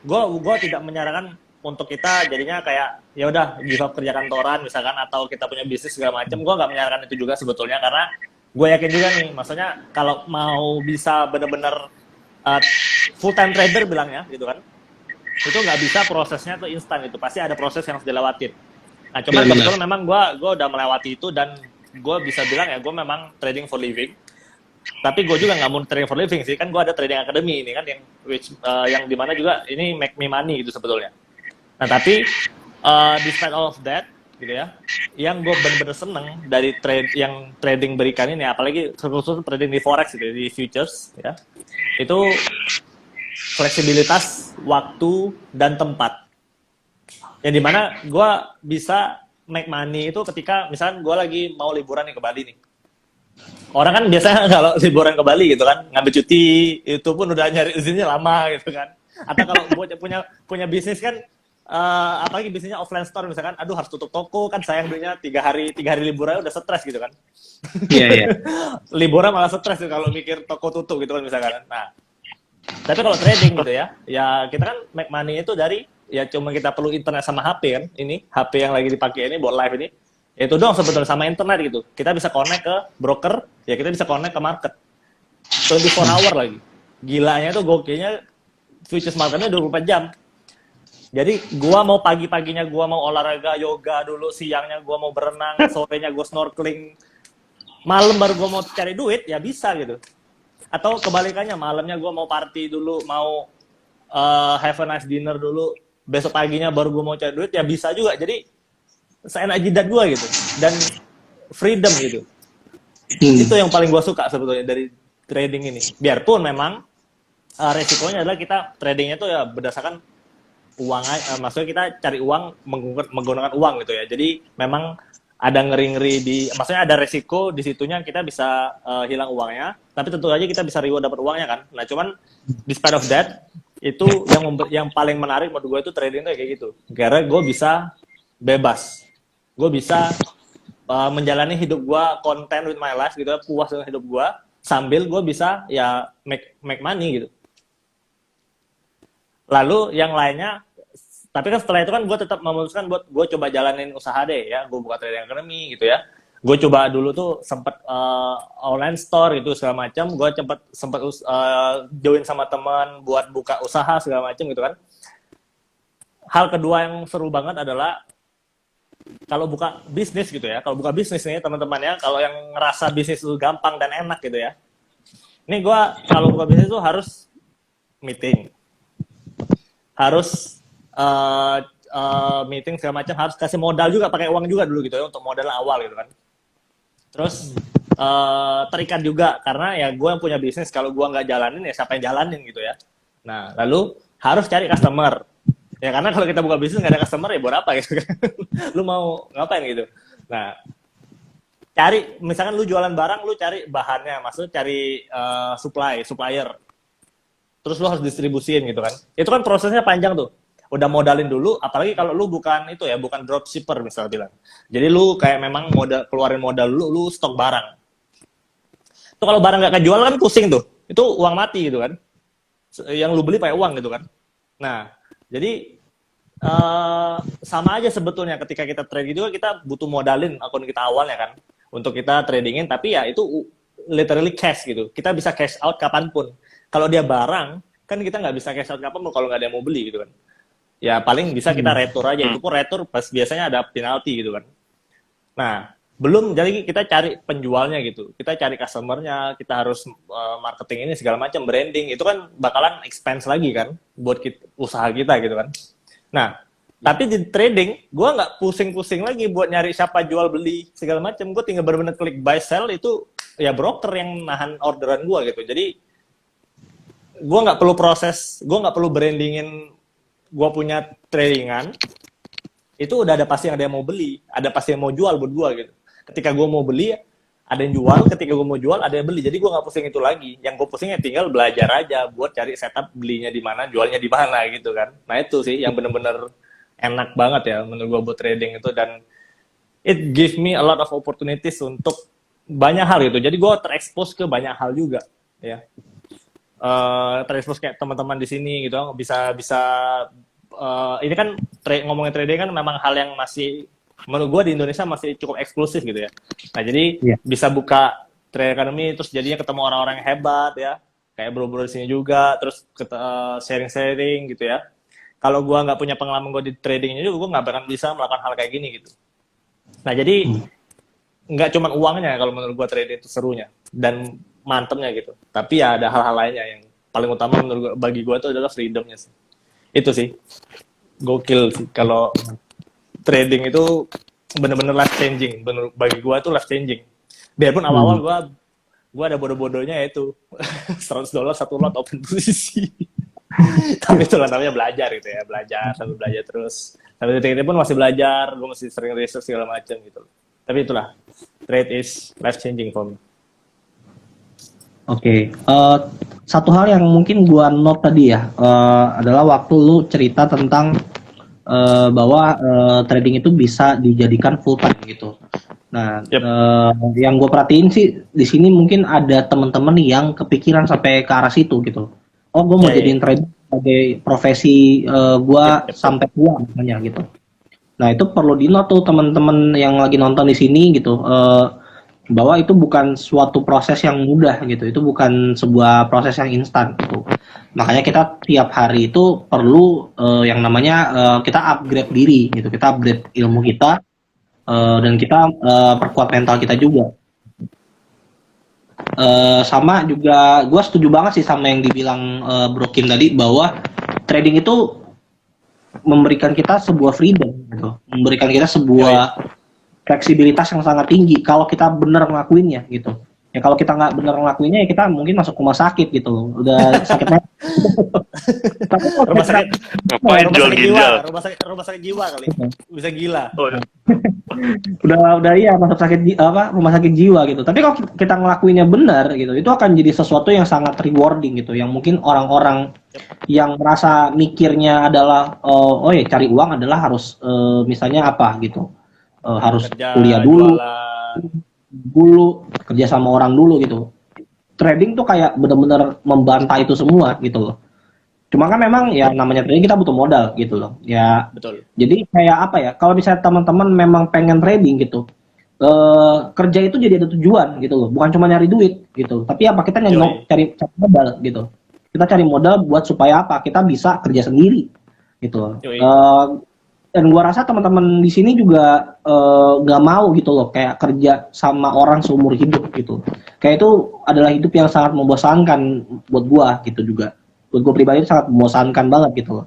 gua tidak menyarankan untuk kita jadinya kayak ya udah give up kerja kantoran misalkan, atau kita punya bisnis segala macam. Gue nggak menyarankan itu juga sebetulnya, karena gue yakin juga nih, maksudnya kalau mau bisa bener-bener full time trader bilangnya gitu kan, itu nggak bisa prosesnya tuh instan, itu pasti ada proses yang harus dilewatin. Nah, cuman Benar-benar. kebetulan memang gue udah melewati itu, dan gue bisa bilang ya gue memang trading for living. Tapi gue juga nggak mau trading for living sih, kan gue ada trading academy ini kan yang dimana juga ini make me money gitu sebetulnya. Nah tapi despite all of that gitu ya, yang gue bener-bener seneng dari yang trading berikan ini, apalagi khusus trading di forex gitu, di futures ya, itu fleksibilitas waktu dan tempat. Yang dimana gue bisa make money itu ketika misalnya gue lagi mau liburan nih ke Bali nih. Orang kan biasanya kalau liburan ke Bali gitu kan, ngambil cuti itu pun udah nyari izinnya lama gitu kan. Atau kalau buat punya bisnis kan, apalagi bisnisnya offline store misalkan, aduh harus tutup toko kan, sayang duitnya 3 hari liburan udah stres gitu kan. Iya, iya. Liburan malah stres tuh kalau mikir toko tutup gitu kan misalkan. Nah, tapi kalau trading gitu ya, ya kita kan make money itu dari, ya cuma kita perlu internet sama HP kan, ini HP yang lagi dipakai ini buat live ini, ya itu doang sebetulnya, sama internet gitu. Kita bisa connect ke broker, ya kita bisa connect ke market 24 hour lagi. Gilanya tuh gokilnya futures marketnya 24 jam. Jadi gua mau pagi-paginya gua mau olahraga yoga dulu, siangnya gua mau berenang, sorenya gua snorkeling, malam baru gua mau cari duit, ya bisa gitu. Atau kebalikannya, malamnya gua mau party dulu, mau have a nice dinner dulu, besok paginya baru gua mau cari duit, ya bisa juga. Jadi seenak jidat gua gitu, dan freedom gitu. Itu yang paling gua suka sebetulnya dari trading ini. Biarpun memang resikonya adalah kita tradingnya tuh ya berdasarkan uang, maksudnya kita cari uang menggunakan uang gitu ya. Jadi memang ada ngeri-ngeri maksudnya ada resiko di situnya, kita bisa hilang uangnya, tapi tentu aja kita bisa reward dapat uangnya kan. Nah cuman despite of that, itu yang paling menarik menurut gue itu trading tuh kayak gitu. Karena gue bisa bebas, gue bisa menjalani hidup gue content with my life gitu ya, puas dengan hidup gue, sambil gue bisa ya make money gitu. Lalu yang lainnya, tapi kan setelah itu kan gue tetap memutuskan buat gue coba jalanin usaha deh ya, gue buka trading academy gitu ya. Gue coba dulu tuh sempet online store gitu segala macam, gue sempet join sama teman buat buka usaha segala macam gitu kan. Hal kedua yang seru banget adalah kalau buka bisnis gitu ya, kalau buka bisnis nih teman-teman ya, kalau yang ngerasa bisnis itu gampang dan enak gitu ya, ini gue kalau buka bisnis tuh harus meeting, harus meeting segala macam, harus kasih modal juga, pakai uang juga dulu gitu ya untuk modal awal gitu kan. Terus terikat juga karena ya gue yang punya bisnis, kalau gue nggak jalanin ya siapa yang jalanin gitu ya. Nah lalu harus cari customer ya, karena kalau kita buka bisnis nggak ada customer ya buat apa gitu kan. Lu mau ngapain gitu. Nah cari, misalkan lu jualan barang, lu cari bahannya, maksudnya cari supplier, terus lu harus distribusin gitu kan. Itu kan prosesnya panjang tuh. Udah modalin dulu, apalagi kalau lu bukan itu ya, bukan dropshipper misalnya bilang. Jadi lu kayak memang keluarin modal dulu, lu stok barang. Itu kalau barang nggak kejual kan pusing tuh. Itu uang mati gitu kan. Yang lu beli pakai uang gitu kan. Nah, jadi sama aja sebetulnya ketika kita trade juga, kita butuh modalin akun kita awalnya kan untuk kita tradingin, tapi ya itu literally cash gitu. Kita bisa cash out kapanpun. Kalau dia barang, kan kita nggak bisa cash out kapanpun kalau nggak ada yang mau beli gitu kan. Ya paling bisa kita retur aja, itu pun retur pas biasanya ada penalti gitu kan. Nah, belum, jadi kita cari penjualnya gitu, kita cari customernya, kita harus marketing ini segala macam, branding, itu kan bakalan expense lagi kan buat usaha kita gitu kan. Nah, tapi di trading, gue nggak pusing-pusing lagi buat nyari siapa jual beli segala macam, gue tinggal benar-benar klik buy sell, itu ya broker yang nahan orderan gue gitu. Jadi gue nggak perlu proses, gue nggak perlu brandingin gue punya tradingan, itu udah ada pasti ada yang mau beli, ada pasti yang mau jual buat gue gitu. Ketika gue mau beli, ada yang jual, ketika gue mau jual, ada yang beli. Jadi gue nggak pusing itu lagi. Yang gue pusingnya tinggal belajar aja buat cari setup belinya di mana, jualnya di mana gitu kan. Nah itu sih yang bener-bener enak banget ya menurut gue buat trading itu, dan it give me a lot of opportunities untuk banyak hal gitu. Jadi gue terekspos ke banyak hal juga ya. Terekspos kayak teman-teman di sini gitu, bisa ini kan ngomongin trading kan memang hal yang masih menurut gue di Indonesia masih cukup eksklusif gitu ya. Nah jadi bisa buka Trade Academy, terus jadinya ketemu orang-orang yang hebat ya, kayak bro-bro di sini juga, terus sharing-sharing gitu ya. kalau gue nggak punya pengalaman gue di tradingnya juga, gue nggak bakal bisa melakukan hal kayak gini gitu. Nah jadi nggak cuma uangnya kalau menurut gue trading itu serunya dan mantepnya gitu. Tapi ya ada hal-hal lainnya yang paling utama menurut gua, bagi gue itu adalah freedomnya sih. Itu sih gokil sih kalau trading itu bener-bener life changing. Bener, bagi gue tuh life changing. Biarpun awal-awal gue ada bodoh-bodohnya yaitu $100 satu lot open posisi. Tapi itulah namanya belajar gitu ya, belajar sambil belajar terus. Sampai detik ini pun masih belajar, gue masih sering research segala macam gitu. Tapi itulah, trade is life changing for me. Oke, satu hal yang mungkin gua note tadi ya, adalah waktu lu cerita tentang bahwa trading itu bisa dijadikan full time gitu. Nah, Yep. yang gue perhatiin sih di sini mungkin ada teman-teman yang kepikiran sampai ke arah situ gitu. Oh, gue mau Ya, ya. jadiin trading sebagai profesi gue Yep. sampai tua misalnya gitu. Nah, itu perlu di-note tuh teman-teman yang lagi nonton di sini gitu, bahwa itu bukan suatu proses yang mudah gitu. Itu bukan sebuah proses yang instan gitu. Makanya kita tiap hari itu perlu yang namanya kita upgrade diri gitu. Kita upgrade ilmu kita dan kita perkuat mental kita juga. Sama juga gue setuju banget sih sama yang dibilang Bro Kim tadi bahwa trading itu memberikan kita sebuah freedom gitu. Memberikan kita sebuah fleksibilitas yang sangat tinggi kalau kita benar ngelakuinnya gitu. Ya kalau kita nggak benar ngelakuinnya ya kita mungkin masuk rumah sakit gitu loh. Udah sakitnya. Tapi kalau Rumah kita sakit, Ngapain jual ginjal? rumah sakit jiwa kali, bisa gila. Oh, ya. udah iya masuk rumah sakit jiwa gitu. Tapi kalau kita ngelakuinnya benar gitu, itu akan jadi sesuatu yang sangat rewarding gitu. Yang mungkin orang-orang yang merasa mikirnya adalah oh ya cari uang adalah harus misalnya apa gitu. Harus Kerja, kuliah dulu, jualan. kerja sama orang dulu gitu. Trading tuh kayak benar-benar membantai itu semua gitu loh. Cuma kan memang ya namanya trading kita butuh modal gitu loh. Ya Betul. jadi kayak apa ya? Kalau misalnya teman-teman memang pengen trading gitu, kerja itu jadi ada tujuan gitu loh. Bukan cuma nyari duit gitu. Tapi apa kita cari modal gitu. Kita cari modal buat supaya apa? Kita bisa kerja sendiri gitu loh. Dan gua rasa teman-teman di sini juga nggak mau gitu loh kayak kerja sama orang seumur hidup gitu. Kayak itu adalah hidup yang sangat membosankan buat gua gitu juga. Buat gua pribadi itu sangat membosankan banget gitu loh.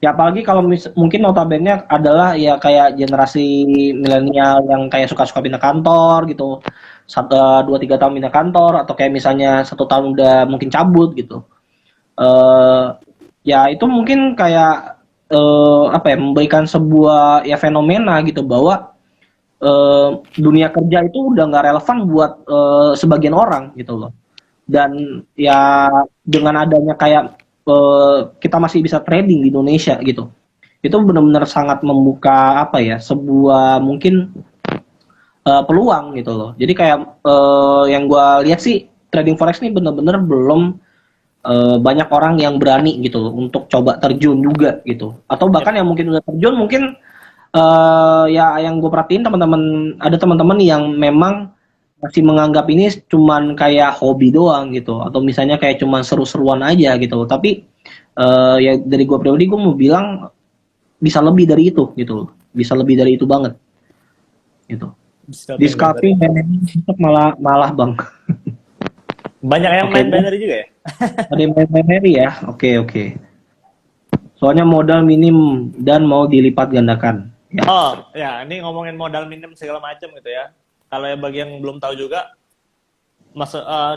Ya apalagi kalau mungkin notabene adalah ya kayak generasi milenial yang kayak suka-suka pindah kantor gitu. 2-3 tahun pindah kantor atau kayak misalnya 1 tahun udah mungkin cabut gitu. Ya itu mungkin kayak apa ya memberikan sebuah ya fenomena gitu bahwa dunia kerja itu udah nggak relevan buat sebagian orang gitu loh. Dan ya dengan adanya kayak kita masih bisa trading di Indonesia gitu, itu benar-benar sangat membuka apa ya sebuah mungkin peluang gitu loh. Jadi kayak yang gue lihat sih trading forex ini benar-benar belum banyak orang yang berani gitu loh, untuk coba terjun juga gitu. Atau bahkan yang mungkin udah terjun mungkin ya yang gue perhatiin ada teman-teman yang memang masih menganggap ini cuman kayak hobi doang gitu, atau misalnya kayak cuman seru-seruan aja gitu loh. Tapi ya dari gue pribadi gue mau bilang bisa lebih dari itu gitu loh. Bisa lebih dari itu banget gitu. Di scalping malah bang. Banyak yang main binary juga ya? Ada yang main binary ya? Oke. Soalnya modal minim dan mau dilipat gandakan. Ya. Oh, ya, ini ngomongin modal minim segala macam gitu ya. Kalau yang bagi yang belum tahu juga,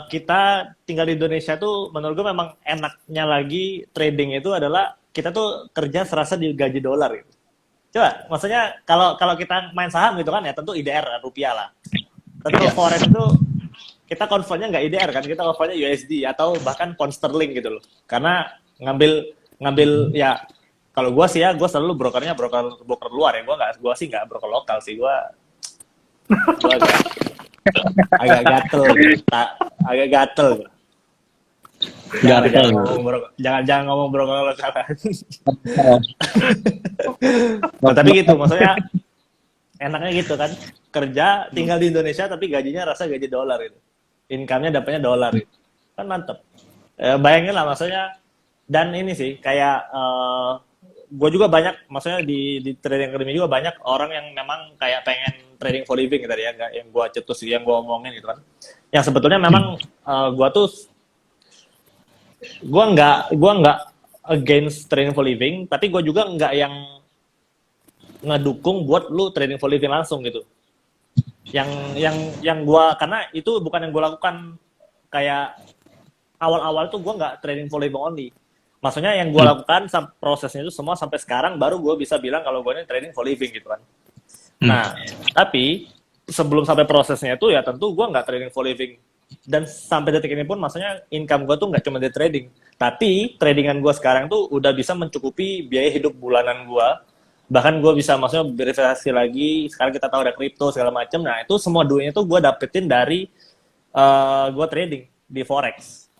kita tinggal di Indonesia tuh menurut gue memang enaknya lagi trading itu adalah kita tuh kerja serasa digaji dolar gitu. Coba, maksudnya kalau kita main saham gitu kan ya tentu IDR rupiah lah. Tentu forex itu kita convertnya nggak IDR kan, kita convertnya USD atau bahkan pound sterling gitu loh. Karena ngambil ya kalau gue sih ya gue selalu brokernya broker luar ya, gue sih nggak broker lokal sih, gue agak gatel agak gatel. Jangan ngomong broker lokal. Nah, tapi gitu maksudnya enaknya gitu kan, kerja tinggal di Indonesia tapi gajinya rasa gaji dolar gitu, income-nya dapatnya dolar gitu kan, mantep. Bayangin lah maksudnya. Dan ini sih kayak gue juga banyak, maksudnya di trading academy juga banyak orang yang memang kayak pengen trading for living gitu ya, nggak yang gue cetus, yang gue omongin gitu kan. Yang sebetulnya memang gue nggak against trading for living, tapi gue juga nggak yang ngedukung buat lu trading for living langsung gitu. Yang gue, karena itu bukan yang gue lakukan. Kayak awal-awal tuh gue nggak trading for living only. Maksudnya yang gue lakukan prosesnya itu semua sampai sekarang baru gue bisa bilang kalau gue ini trading for living gitu kan. Nah, tapi sebelum sampai prosesnya itu ya tentu gue nggak trading for living. Dan sampai detik ini pun maksudnya income gue tuh nggak cuma dari trading. Tapi tradingan gue sekarang tuh udah bisa mencukupi biaya hidup bulanan gue. Bahkan gue bisa maksudnya berinvestasi lagi. Sekarang kita tahu ada kripto segala macam. Nah itu semua duitnya tuh gue dapetin dari gue trading di forex.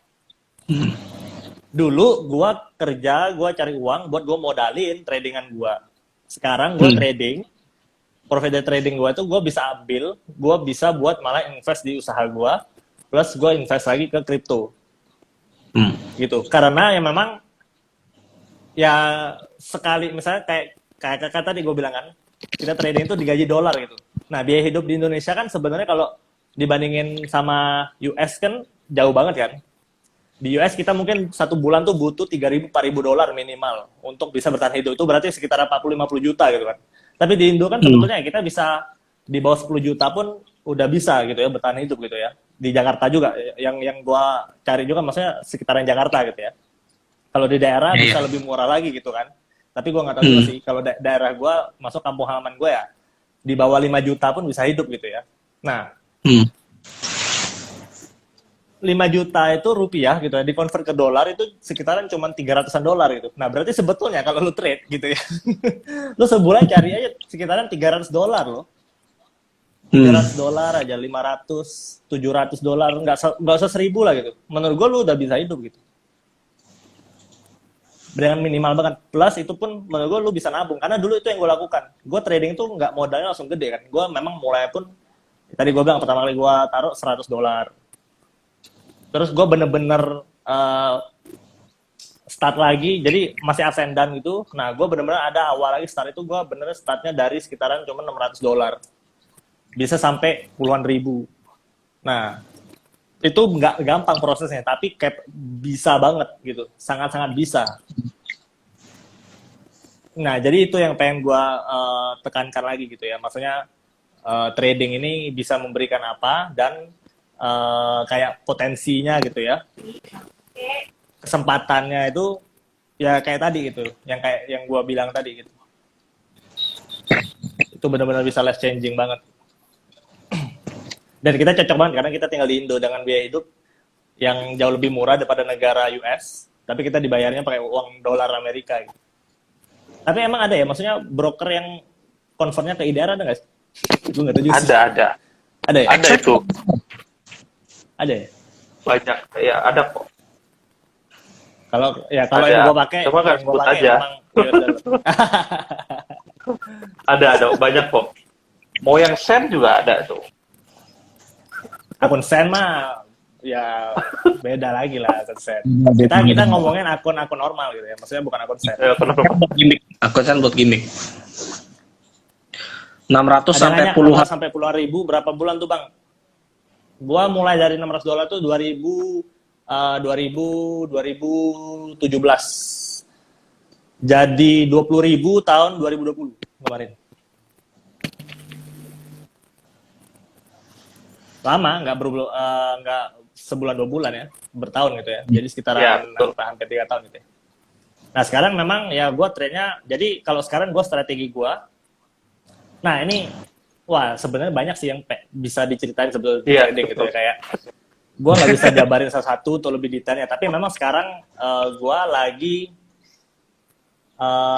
Dulu gue kerja, gue cari uang buat gue modalin tradingan gue. Sekarang gue trading, profit dari trading gue itu gue bisa ambil, gue bisa buat malah invest di usaha gue, plus gue invest lagi ke kripto. Gitu. Karena ya memang ya sekali misalnya kayak kakak tadi gue bilang kan, kita trading itu digaji dolar gitu. Nah biaya hidup di Indonesia kan sebenarnya kalau dibandingin sama US kan jauh banget kan. Di US kita mungkin satu bulan tuh butuh 3.000-4.000 dolar minimal untuk bisa bertahan hidup. Itu berarti sekitar 40-50 juta gitu kan. Tapi di Indo kan sebetulnya kita bisa di bawah 10 juta pun udah bisa gitu ya bertahan hidup gitu ya. Di Jakarta juga yang gua cari juga maksudnya sekitaran Jakarta gitu ya. Kalau di daerah bisa lebih murah lagi gitu kan. Tapi gua nggak tahu juga sih kalau daerah gua masuk kampung halaman gua ya di bawah 5 juta pun bisa hidup gitu ya. Nah, 5 juta itu rupiah gitu ya, dikonvert ke dolar itu sekitaran cuma 300-an dolar gitu. Nah, berarti sebetulnya kalau lu trade gitu ya, lu sebulan cari aja sekitaran 300 dolar loh. 300 dolar aja, 500, 700 dolar, nggak usah 1.000 lah gitu. Menurut gue lu udah bisa hidup gitu. Dengan minimal banget. Plus itu pun menurut gue lu bisa nabung. Karena dulu itu yang gue lakukan. Gue trading itu nggak modalnya langsung gede kan. Gue memang mulai pun, tadi gue bilang pertama kali gue taruh 100 dolar. Terus gue bener-bener start lagi, jadi masih ups and down gitu. Nah, gue bener-bener ada awal lagi start itu gue bener startnya dari sekitaran cuma 600 dolar. Bisa sampai puluhan ribu. Nah, itu nggak gampang prosesnya, tapi bisa banget gitu. Sangat-sangat bisa. Nah, jadi itu yang pengen gue tekankan lagi gitu ya. Maksudnya trading ini bisa memberikan apa dan kayak potensinya gitu ya, kesempatannya itu ya kayak tadi gitu, yang kayak yang gua bilang tadi gitu, itu benar-benar bisa life changing banget. Dan kita cocok banget karena kita tinggal di Indo dengan biaya hidup yang jauh lebih murah daripada negara US, tapi kita dibayarnya pakai uang dolar Amerika gitu. Tapi emang ada ya, maksudnya broker yang convertnya ke IDR ada nggak sih? Gue nggak tahu juga. Ada ya? Ada itu. Ada ya? Banyak, ya ada kok. Kalau yang gue pakai, coba kan sebut aja. Ada banyak kok. Mau yang sen juga ada tuh. Akun sen mah ya beda lagi lah akun sen. Kita ngomongin akun-akun normal gitu ya, maksudnya bukan akun sen. Akun sen buat gimmick. 600 sampai puluhan. Sampai puluhan ribu berapa bulan tuh bang? Gua mulai dari 600 dolar tuh 2017. Jadi 20.000 tahun 2020 kemarin. Lama, nggak sebulan 2 bulan ya, bertahun gitu ya. Jadi sekitaran hampir 3 tahun gitu ya. Nah sekarang memang ya gue trade-nya, jadi kalau sekarang gue strategi gue, nah ini wah sebenarnya banyak sih yang bisa diceritain sebelum trading gitu ya, kayak gue nggak bisa jabarin satu-satu untuk lebih detailnya, tapi memang sekarang gue lagi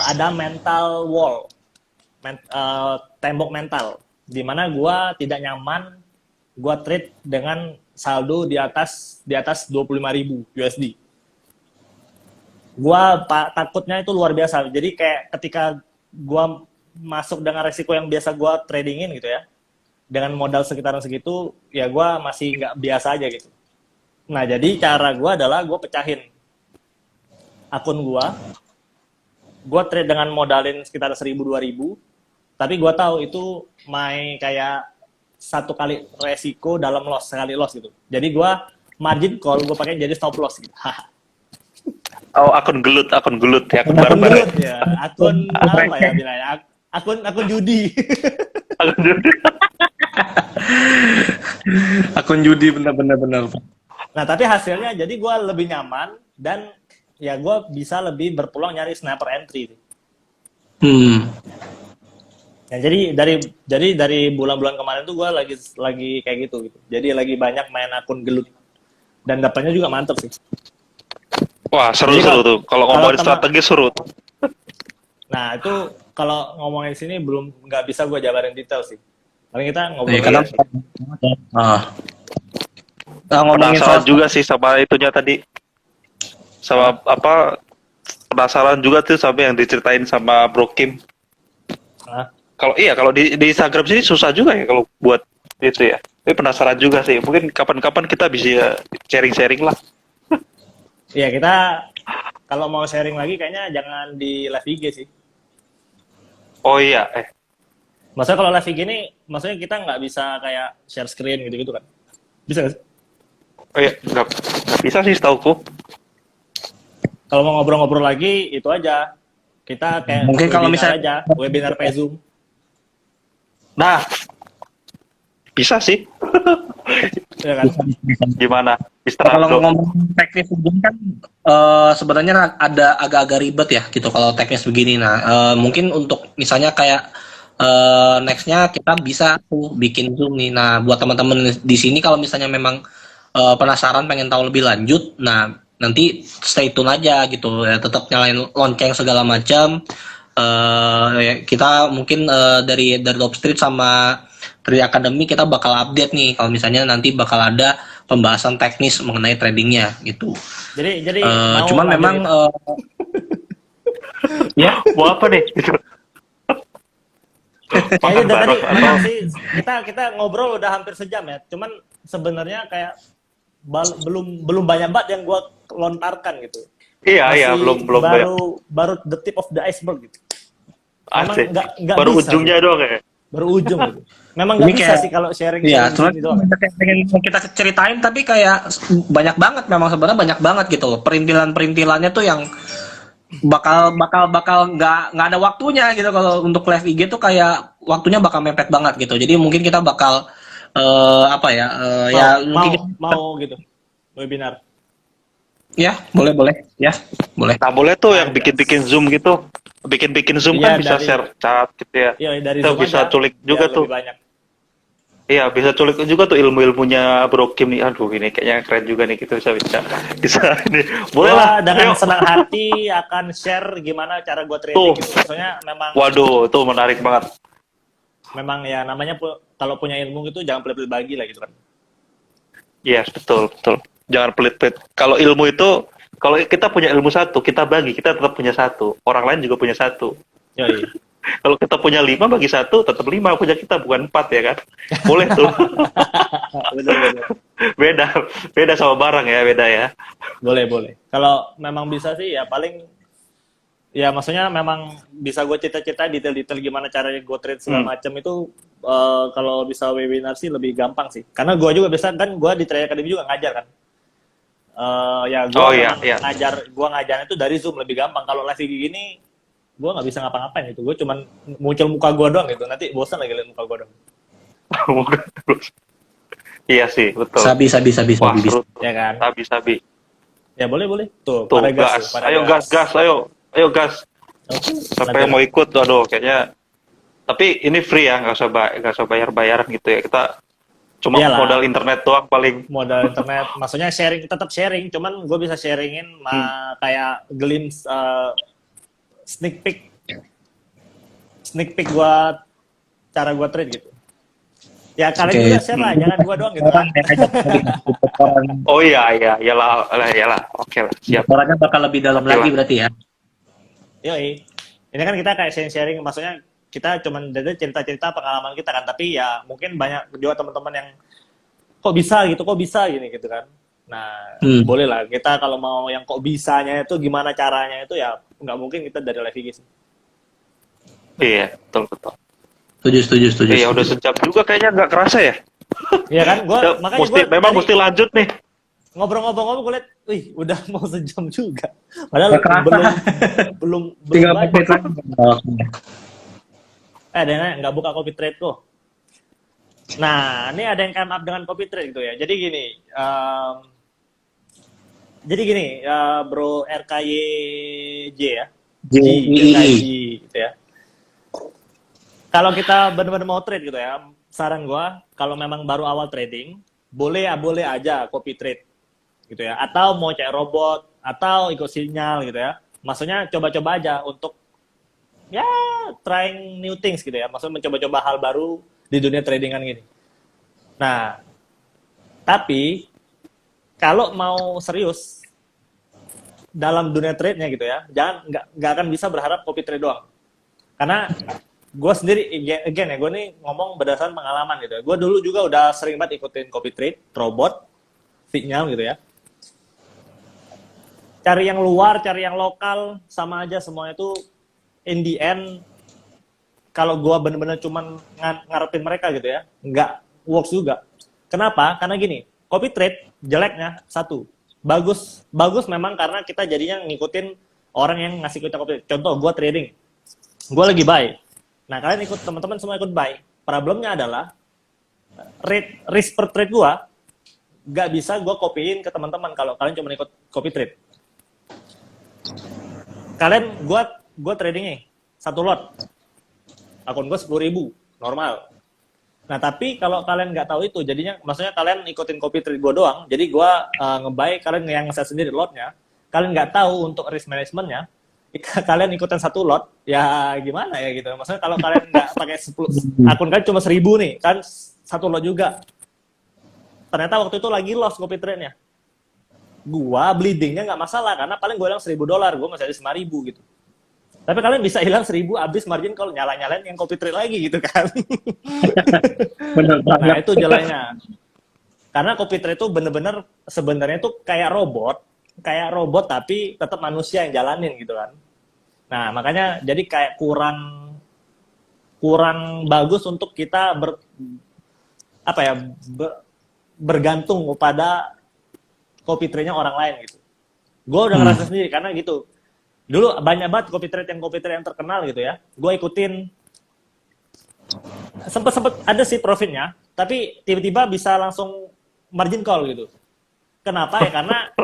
ada mental wall, tembok mental, di mana gue tidak nyaman gue trade dengan saldo di atas 25.000 USD. Gue takutnya itu luar biasa, jadi kayak ketika gue masuk dengan resiko yang biasa gue tradingin gitu ya, dengan modal sekitaran segitu, ya gue masih nggak biasa aja gitu. Nah, jadi cara gue adalah gue pecahin akun gue gue trade dengan modalin sekitar 1.000-2.000, tapi gue tahu itu kayak satu kali resiko dalam loss, sekali loss gitu. Jadi gue margin call gue pakai jadi stop loss gitu. Oh, akun gelut ya, akun Akun barbar. gelut ya, akun apa ya bilangnya? Akun judi. Akun judi. Akun judi benar-benar. Nah, tapi hasilnya jadi gue lebih nyaman dan ya gue bisa lebih berpeluang nyari sniper entry. Ya, jadi dari bulan-bulan kemarin tuh gue lagi kayak gitu. Jadi lagi banyak main akun gelut dan dapatnya juga mantep sih. Wah, seru tuh. Kalau ngomongin strategi seru. Nah, itu kalau ngomongin sini nggak bisa gue jabarin detail sih. Paling kita ngobrol Karena ngomongin penasaran juga sih sama itunya tadi. Sama apa? Penasaran juga tuh sama yang diceritain sama Bro Kim. Kalau di Instagram sini susah juga ya kalau buat itu ya. Tapi penasaran juga sih. Mungkin kapan-kapan kita bisa sharing-sharing lah. Iya, kita kalau mau sharing lagi kayaknya jangan di live IG sih. Oh iya, Maksudnya kalau live IG ini, maksudnya kita nggak bisa kayak share screen gitu-gitu kan? Bisa nggak sih? oh iya, nggak bisa sih setauku. Kalau mau ngobrol-ngobrol lagi, itu aja. Kita kayak mungkin kalau webinar misalnya aja, webinar pakai Zoom. Nah, bisa sih. Ya kan? Gimana? Kalau ngomong teknis begini kan sebenarnya ada agak-agak ribet ya gitu kalau teknis begini. Nah, mungkin untuk misalnya kayak nextnya kita bisa tuh bikin Zoom nih. Nah, buat teman-teman di sini kalau misalnya memang penasaran pengen tahu lebih lanjut, nah nanti stay tune aja gitu ya, tetap nyalain lonceng segala macam. Ya, kita mungkin dari Dope Street sama Trade Academy kita bakal update nih kalau misalnya nanti bakal ada pembahasan teknis mengenai tradingnya gitu. Jadi cuman memang ya mau apa nih? Kayaknya dari tadi memang sih kita ngobrol udah hampir sejam ya. Cuman sebenarnya kayak belum banyak banget yang gue lontarkan gitu. Iya, belum baru the tip of the iceberg gitu. Memang Asik. nggak Baru bisa, ujungnya doang ya. Baru ujung gitu. Memang nggak bisa sih kalau sharing iya, di sini doang. pengen kita ceritain tapi kayak banyak banget, memang sebenarnya banyak banget gitu loh. Perintilannya tuh yang bakal nggak ada waktunya gitu. Kalau untuk live IG tuh kayak waktunya bakal mepet banget gitu. Jadi mungkin kita bakal mau gitu webinar. Ya, boleh. Ya, boleh. Nah, boleh tuh yang bikin Zoom gitu. Bikin Zoom Iya, kan bisa share chat gitu ya. Iya, dari Kita Zoom bisa aja, culik juga tuh. banyak. Iya, bisa culik juga tuh ilmu-ilmunya Bro Kim nih. Aduh, ini kayaknya keren juga nih, kita bisa ini. Boleh lah. Dengan Ayo. senang hati akan share gimana cara gue trading gitu. Soalnya memang Waduh, tuh menarik banget. memang ya namanya kalau punya ilmu itu jangan pelit-pelit bagi lah gitu kan. Iya, betul. Jangan pelit-pelit. Kalau ilmu itu, kalau kita punya ilmu satu, kita bagi, kita tetap punya satu. Orang lain juga punya satu. Yoi. Kalau kita punya 5 bagi satu, tetap 5 punya kita, bukan 4 ya kan? Boleh tuh. Bener. Beda sama barang ya, beda ya. Boleh. Kalau memang bisa sih ya paling ya maksudnya memang bisa gue cita-cita detail-detail gimana caranya gue trade segala macam itu kalau bisa webinar sih lebih gampang sih. Karena gue juga bisa kan gue di Trade Academy juga ngajar kan. Gue ngajarnya itu dari Zoom lebih gampang. Kalau live gini gue nggak bisa ngapa-ngapain gitu. Gue cuman muncul muka gue doang gitu. Nanti bosan lagi lihat muka gue doang. Iya sih, betul. Sabi. Wah, seru. Ya kan? Sabi. Ya boleh. Tuh Tuh, pada gas. gas. Ayo gas. Okay. Sampai mau ikut, aduh, kayaknya. Tapi ini free ya, nggak usah bayar-bayaran gitu ya. Kita cuma modal internet doang paling. Modal internet, maksudnya tetap sharing. Cuman gue bisa sharingin kayak glimpse, sneak peek buat cara gue trade gitu. Ya kalian juga share lah, jangan gue doang gitu kan. Oh iyalah, oke lah, siap. Orangnya bakal lebih dalam lagi berarti ya. Yoi. Ini kan kita kayak sharing, maksudnya kita cuman dari cerita-cerita pengalaman kita kan, tapi ya mungkin banyak juga teman-teman yang kok bisa gini gitu kan. Nah, Hmm. boleh lah kita kalau mau yang kok bisanya itu gimana caranya itu ya nggak mungkin kita dari live IG sih. Iya, betul betul. Setuju. Iya, udah sejam juga kayaknya nggak kerasa ya. Iya kan? Ya, Makanya gue memang tadi mesti lanjut nih. ngobrol-ngobrol gue liat, wih udah mau sejam juga. Gak Padahal kerasa. belum Tinggal banyak. update lagi. Ada yang nanya, nggak buka copy trade tuh. Nah, ini ada yang come up dengan copy trade gitu ya. Jadi gini, Bro RKYJ ya. RKYJ gitu ya. Kalau kita benar-benar mau trade gitu ya, saran gua kalau memang baru awal trading, boleh aja copy trade gitu ya. Atau mau cek robot atau ikut sinyal gitu ya. Maksudnya coba-coba aja untuk ya trying new things gitu ya. Maksudnya mencoba-coba hal baru di dunia tradingan gini. Nah, tapi kalau mau serius dalam dunia trade-nya gitu ya, nggak akan bisa berharap copy trade doang. Karena gue sendiri, again ya, gue nih ngomong berdasarkan pengalaman gitu ya. Gue dulu juga udah sering banget ikutin copy trade, robot, signal gitu ya. Cari yang luar, cari yang lokal, sama aja semuanya itu in the end, kalau gue bener-bener cuman ngarepin mereka gitu ya, nggak works juga. Kenapa? Karena gini, copy trade jeleknya satu, bagus memang karena kita jadinya ngikutin orang yang ngasih kita copy trade. Contoh, gue trading, gue lagi buy. Nah, kalian ikut, teman-teman semua ikut buy. Problemnya adalah risk per trade gue nggak bisa gue copyin ke teman-teman kalau kalian cuma ikut copy trade. Kalian, gue tradingnya satu lot, akun gue 10.000 normal. Nah, tapi kalau kalian nggak tahu itu, jadinya maksudnya kalian ikutin copy trade gue doang, jadi gue nge-buy, kalian yang nge-set sendiri lotnya, kalian nggak tahu untuk risk manajemennya, kalian ikutan satu lot, ya gimana ya gitu. Maksudnya kalau kalian nggak pakai 10, akun kalian cuma 1.000 nih, kan satu lot juga. Ternyata waktu itu lagi loss copy trade-nya. Gua bleedingnya nggak masalah, karena paling gue hilang $1.000, gue masih ada 5.000 gitu. Tapi kalian bisa hilang 1.000 abis margin kalau nyalain yang copy trade lagi gitu kan. Nah, itu jalannya. Karena copy trade itu bener-bener sebenarnya tuh kayak robot tapi tetap manusia yang jalanin gitu kan. Nah, makanya jadi kayak kurang bagus untuk kita bergantung pada copy trade-nya orang lain gitu. Gue udah ngerasa sendiri karena gitu. Dulu banyak banget copy trade yang terkenal gitu ya. Gue ikutin, sempet ada sih profitnya, tapi tiba-tiba bisa langsung margin call gitu. Kenapa ya? Karena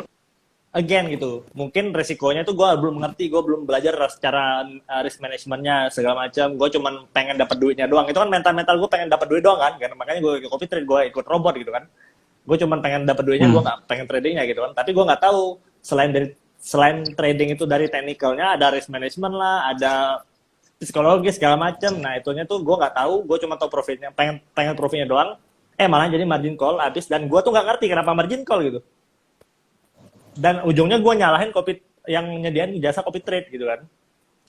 again gitu, mungkin resikonya tuh gue belum mengerti, gue belum belajar secara risk manajemennya segala macam. Gue cuman pengen dapat duitnya doang. Itu kan mental gue pengen dapat duit doang kan. Makanya gue ikut copy trade, gue ikut robot gitu kan. Gue cuman pengen dapat duitnya, gue nggak pengen tradingnya gitu kan. Tapi gue nggak tahu selain trading itu dari technicalnya, ada risk management lah, ada psikologi segala macam. Nah, itunya tuh gue nggak tahu, gue cuma tahu profitnya, pengen profitnya doang. Malah jadi margin call habis, dan gue tuh nggak ngerti kenapa margin call gitu. Dan ujungnya gue nyalahin yang nyediain jasa copy trade gitu kan.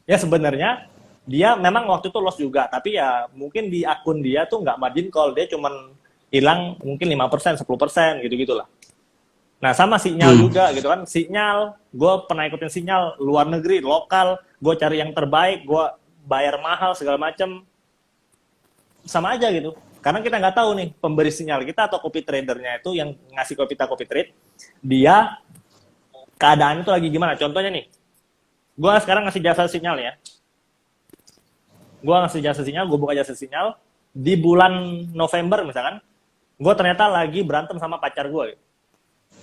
Ya sebenarnya dia memang waktu itu loss juga, tapi ya mungkin di akun dia tuh nggak margin call, dia cuman hilang mungkin 5%, 10% gitu-gitulah. Nah, sama sinyal juga gitu kan. Sinyal, gue pernah ikutin sinyal luar negeri, lokal, gue cari yang terbaik, gue bayar mahal segala macem. Sama aja gitu. Karena kita nggak tahu nih, pemberi sinyal kita atau copy tradernya itu yang ngasih copy trade, dia keadaan itu lagi gimana. Contohnya nih, gue sekarang ngasih jasa sinyal ya. Gue ngasih jasa sinyal, gue buka jasa sinyal, di bulan November misalkan, gue ternyata lagi berantem sama pacar gue gitu.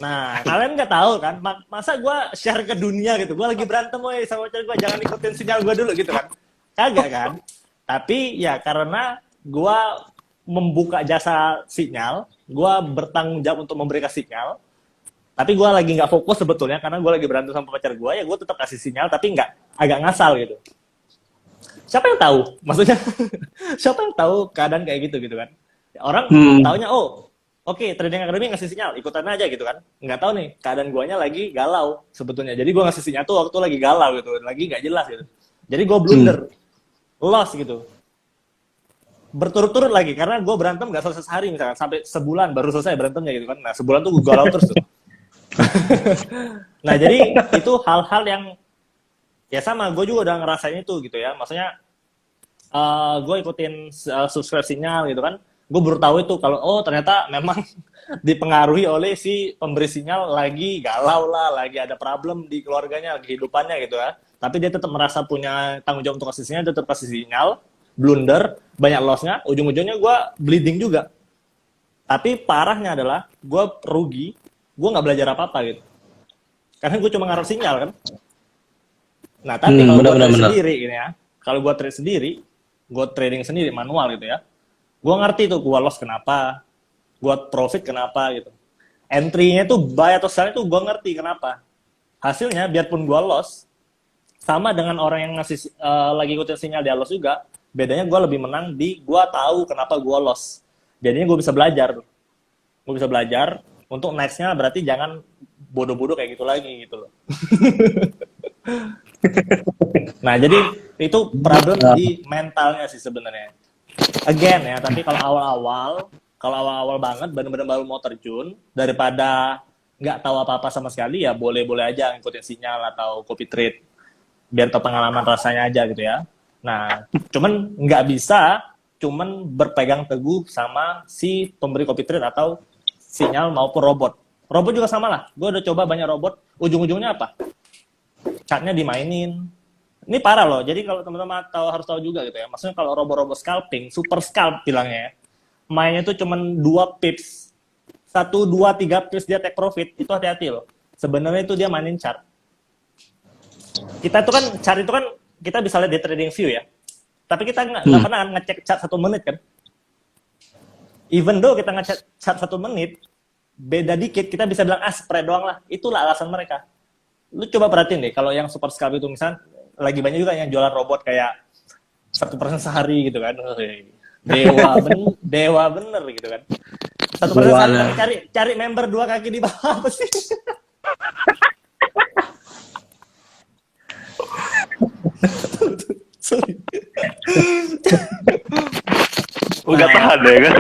Nah, kalian nggak tahu kan, masa gue share ke dunia gitu, gue lagi berantem woy sama pacar gue, jangan ikutin sinyal gue dulu gitu kan. Kagak kan. Tapi ya karena gue membuka jasa sinyal, gue bertanggung jawab untuk memberikan sinyal, tapi gue lagi nggak fokus sebetulnya, karena gue lagi berantem sama pacar gue, ya gue tetap kasih sinyal, tapi agak ngasal gitu. Siapa yang tahu? Maksudnya, siapa yang tahu keadaan kayak gitu kan. Orang taunya, Oke, Trading Academy ngasih sinyal, ikutan aja gitu kan. Nggak tahu nih, keadaan guanya lagi galau sebetulnya. Jadi gue ngasih sinyal tuh waktu lagi galau gitu, lagi nggak jelas gitu. Jadi gue blunder, loss gitu. Berturut-turut lagi, karena gue berantem nggak selesai sehari misalkan, sampai sebulan baru selesai berantemnya gitu kan. Nah, sebulan tuh gue galau terus tuh. Nah, jadi itu hal-hal yang ya sama, gue juga udah ngerasain itu gitu ya. Maksudnya gue ikutin subscribe sinyal gitu kan. Gue baru tahu itu kalau oh ternyata memang dipengaruhi oleh si pemberi sinyal lagi galau lah, lagi ada problem di keluarganya, kehidupannya gitu ya. Tapi dia tetap merasa punya tanggung jawab untuk kasih sinyal, tetap kasih sinyal, blunder, banyak lossnya, ujung-ujungnya gue bleeding juga. Tapi parahnya adalah gue rugi, gue nggak belajar apa-apa gitu. Karena gue cuma ngaruh sinyal kan. Nah, tapi kalau gue trade sendiri gini ya, kalau gue trade sendiri, gue trading sendiri manual gitu ya, gue ngerti tuh gue loss kenapa, gue profit kenapa gitu. Entry-nya tuh buy atau sell itu gue ngerti kenapa. Hasilnya biarpun gue loss, sama dengan orang yang ngasih lagi ikutin sinyal dia loss juga, bedanya gue lebih menang di gue tahu kenapa gue loss. Jadinya gue bisa belajar tuh. Gue bisa belajar untuk next-nya berarti jangan bodoh-bodoh kayak gitu lagi gitu loh. Nah, jadi itu problem di mentalnya sih sebenarnya. Again ya, tapi kalau awal-awal banget benar-benar baru mau terjun, daripada nggak tahu apa-apa sama sekali ya boleh-boleh aja ngikutin sinyal atau copy trade biar tahu pengalaman rasanya aja gitu ya. Nah, cuman nggak bisa cuman berpegang teguh sama si pemberi copy trade atau sinyal maupun robot. Robot juga sama lah. Gue udah coba banyak robot, ujung-ujungnya apa? Chartnya dimainin. Ini parah loh. Jadi kalau teman-teman harus tahu juga gitu ya. Maksudnya kalau robot-robot scalping, super scalp bilangnya ya, mainnya itu cuma 2 pips. 1, 2, 3 pips dia take profit. Itu hati-hati loh. Sebenarnya itu dia mainin chart. Kita itu kan, chart itu kan, kita bisa lihat di trading view ya. Tapi kita nggak pernah ngecek chart 1 menit kan. Even though kita ngecek chart 1 menit, beda dikit, kita bisa bilang, spread doang lah. Itulah alasan mereka. Lu coba perhatiin deh, kalau yang super scalp itu misalnya, lagi banyak juga yang jualan robot kayak 1% sehari gitu kan. Dewa bener gitu kan. 1% sehari, cari member 2 kaki di bawah apa sih? Sorry. Nggak tahan ya kan?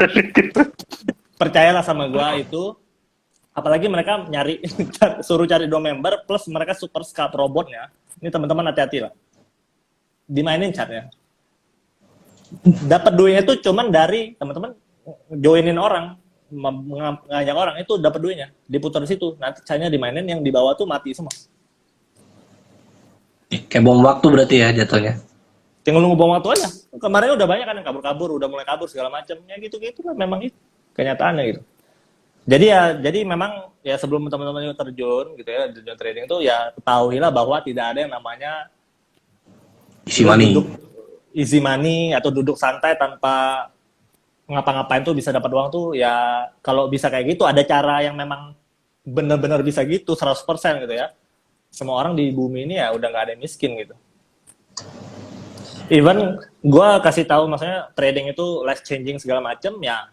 Percayalah sama gua itu, apalagi mereka nyari suruh cari 2 member plus mereka super scalp robotnya. Ini teman-teman hati-hati lah. Dimainin chartnya. Dapat duitnya itu cuman dari teman-teman joinin orang, ngajak orang itu dapat duitnya, diputar di situ. Nanti chartnya dimainin, yang di bawah tuh mati semua. Kayak bom waktu berarti ya jatuhnya. Tinggal nunggu bom waktu aja. Kemarin udah banyak kan yang kabur-kabur, udah mulai kabur segala macam. Ya gitu-gitu lah memang itu kenyataannya gitu. Jadi memang ya sebelum teman-teman terjun gitu ya, terjun trading itu ya ketahuilah bahwa tidak ada yang namanya easy money atau duduk santai tanpa ngapa-ngapain tuh bisa dapat uang tuh ya. Kalau bisa kayak gitu ada cara yang memang benar-benar bisa gitu 100% gitu ya. Semua orang di bumi ini ya udah nggak ada yang miskin gitu. Even gue kasih tahu maksudnya trading itu life changing segala macem ya.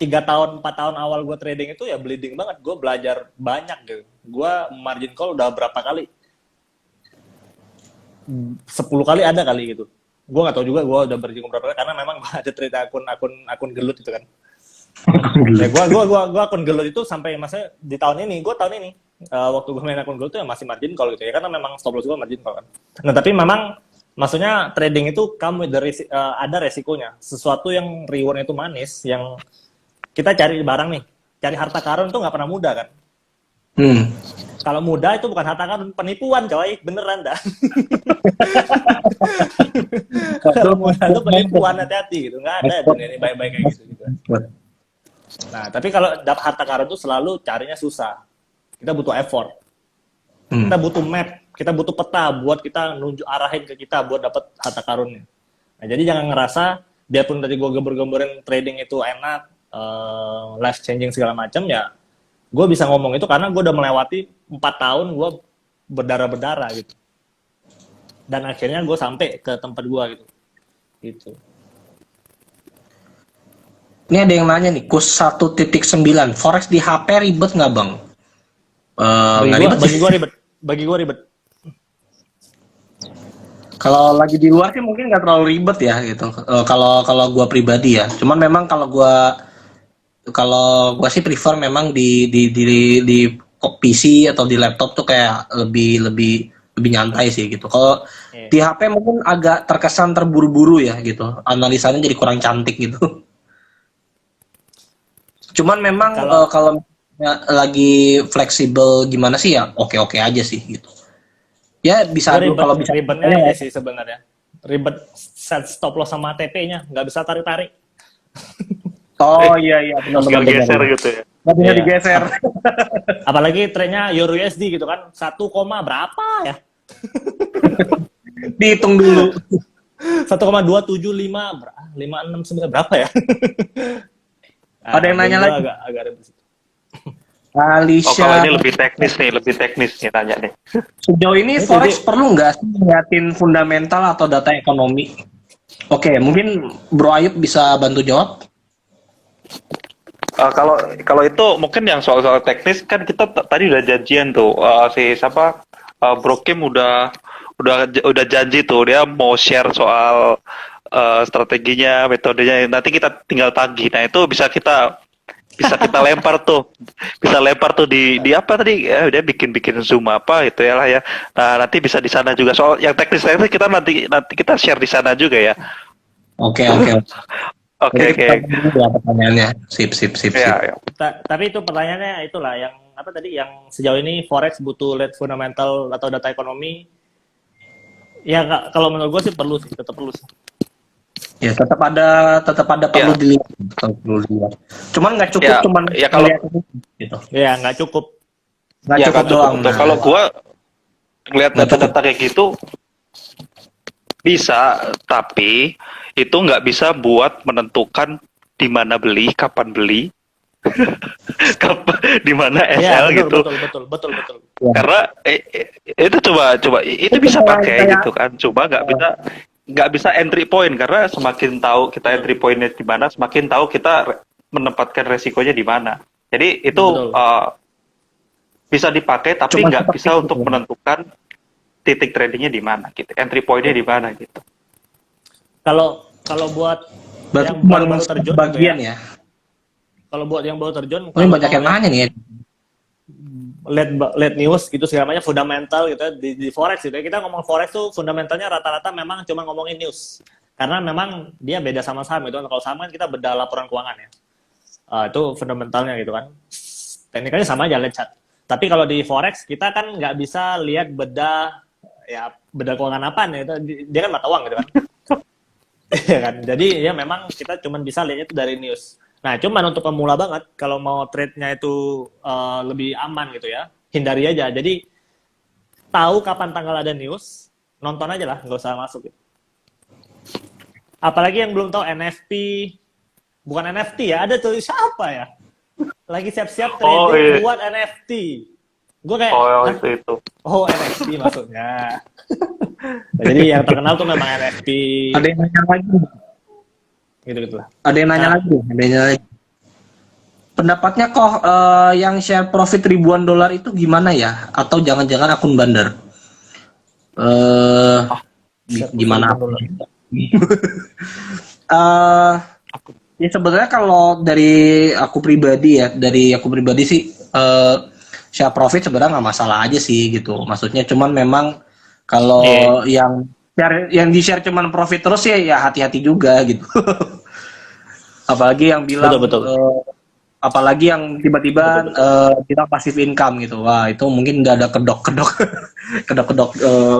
3 tahun 4 tahun awal gue trading itu ya bleeding banget. Gue belajar banyak gitu. Gue margin call udah berapa kali? 10 kali ada kali gitu. Gue nggak tahu juga gue udah berjinggung berapa kali karena memang gue ada trade akun gelut itu kan. Ya, gue akun gelut itu sampai maksudnya di tahun ini waktu gue main akun gelut itu ya masih margin call gitu ya karena memang stop loss gue margin call kan. Nah tapi memang maksudnya trading itu ada resikonya. Sesuatu yang reward itu manis, yang kita cari barang nih, cari harta karun itu nggak pernah mudah kan. Kalau mudah itu bukan harta karun, penipuan coy, beneran dah. Kalau mudah itu penipuan, hati-hati gitu, nggak ada dunia ini baik-baik kayak gitu. Nah, tapi kalau dapat harta karun itu selalu carinya susah. Kita butuh effort. Kita butuh map, kita butuh peta buat kita arahin ke kita buat dapat harta karunnya. Nah, jadi jangan ngerasa biarpun tadi gue gembor-gemborin trading itu enak, life changing segala macam ya. Gue bisa ngomong itu karena gue udah melewati 4 tahun gue berdarah-berdarah gitu. Dan akhirnya gue sampai ke tempat gue gitu. Gitu. Ini ada yang nanya nih, kurs 1.9, forex di HP ribet nggak bang? Bagi gue ribet. Kalau lagi di luar sih mungkin nggak terlalu ribet ya gitu. Kalau gue pribadi ya. Cuman memang kalau gue kalau gua sih prefer memang di PC atau di laptop tuh kayak lebih lebih lebih nyantai sih gitu. Kalau Iya. di HP mungkin agak terkesan terburu-buru ya gitu. Analisanya jadi kurang cantik gitu. Cuman memang Kalau kalau misalnya lagi fleksibel gimana sih ya oke-oke aja sih gitu. Ya bisa gue ribet, kalau bisa ribetnya ini sih sebenarnya. Ribet set stop loss sama TP-nya, nggak bisa tarik-tarik. oh iya benar benar Tinggal benar. geser gitu ya. Nggak bisa Iya. digeser. Apalagi trennya Euro USD gitu kan, 1, berapa ya? Dihitung dulu. 1,275 569 berapa ya? Ada yang nanya gua lagi? agak ribet. Oh, kalau Alicia, ini lebih teknis nih tanya nih. sejauh ini Ini forex jadi- perlu nggak sih ngeliatin fundamental atau data ekonomi? Oke, mungkin Bro Ayub bisa bantu jawab. Kalau itu mungkin yang soal-soal teknis kan kita tadi udah janjian tuh si siapa Bro Kim udah janji tuh dia mau share soal strateginya, metodenya. Nanti kita tinggal tagih. Nah, itu bisa kita lempar tuh. Bisa lempar tuh di apa tadi? Dia bikin Zoom apa gitu ya lah ya. Nah, nanti bisa di sana juga. Soal yang teknis kita nanti kita share di sana juga ya. Oke. Oke, Jadi oke. kita tunggu ya pertanyaannya. Sip. Ya, ya. Tapi itu pertanyaannya itulah yang apa tadi yang sejauh ini forex butuh lihat fundamental atau data ekonomi. Ya kalau menurut gue sih perlu sih, tetap perlu sih. Ya tetap ada perlu dilihat. Cuman nggak cukup Ya, cuman ya kalau- ngeliat itu, gitu. Ya nggak cukup. Nggak Ya, cukup nggak doang. betul. Nah. Kalau gua ngelihat Nggak data-data kayak gitu bisa, tapi itu nggak bisa buat menentukan di mana beli, kapan beli, di mana Ya, SL gitu. betul. Karena itu coba itu bisa pakai gitu kan. Cuma nggak bisa entry point karena semakin tahu kita entry pointnya di mana, semakin tahu kita menempatkan resikonya di mana. Jadi itu Betul. bisa dipakai tapi Cuma nggak seperti bisa itu. untuk menentukan titik tradingnya di mana gitu, entry pointnya di mana gitu. Kalau buat Berarti yang cuma baru terjun bagian gitu ya. ya. Kalau buat yang baru terjun, Oh, ini banyak yang nanya nih ya. lihat news gitu segala macam fundamental gitu ya, di forex gitu ya. Kita ngomong forex tuh fundamentalnya rata-rata memang cuma ngomongin news. Karena memang dia beda sama saham gitu kan. Kalau saham kan kita beda laporan keuangan ya. Itu fundamentalnya gitu kan. Tekniknya sama aja lihat chart. Tapi kalau di forex kita kan nggak bisa lihat beda keuangan apa nih, dia kan mata uang gitu kan. Iya kan. Jadi ya memang kita cuma bisa lihat itu dari news. Nah, cuman untuk pemula banget kalau mau trade-nya itu lebih aman gitu ya, hindari aja. Jadi tahu kapan tanggal ada news, nonton aja lah, nggak usah masuk gitu. Apalagi yang belum tahu NFT, bukan NFT ya, ada tuh siapa ya? Lagi siap-siap trading buat NFT. Gue kayak, "Hah? itu. Oh NFT maksudnya." Jadi yang terkenal tuh memang NFT. Ada yang nanya lagi. Gitu lah. Ada yang nanya lagi. Pendapatnya kok yang share profit ribuan dolar itu gimana ya? Atau jangan-jangan akun bandar? Gimana? Ya sebenarnya kalau dari aku pribadi sih share profit sebenarnya nggak masalah aja sih gitu. Maksudnya cuman memang kalau yang di share cuman profit terus ya hati-hati juga gitu. Apalagi yang bilang Betul. apalagi yang tiba-tiba bilang passive income gitu. Wah, itu mungkin udah ada kedok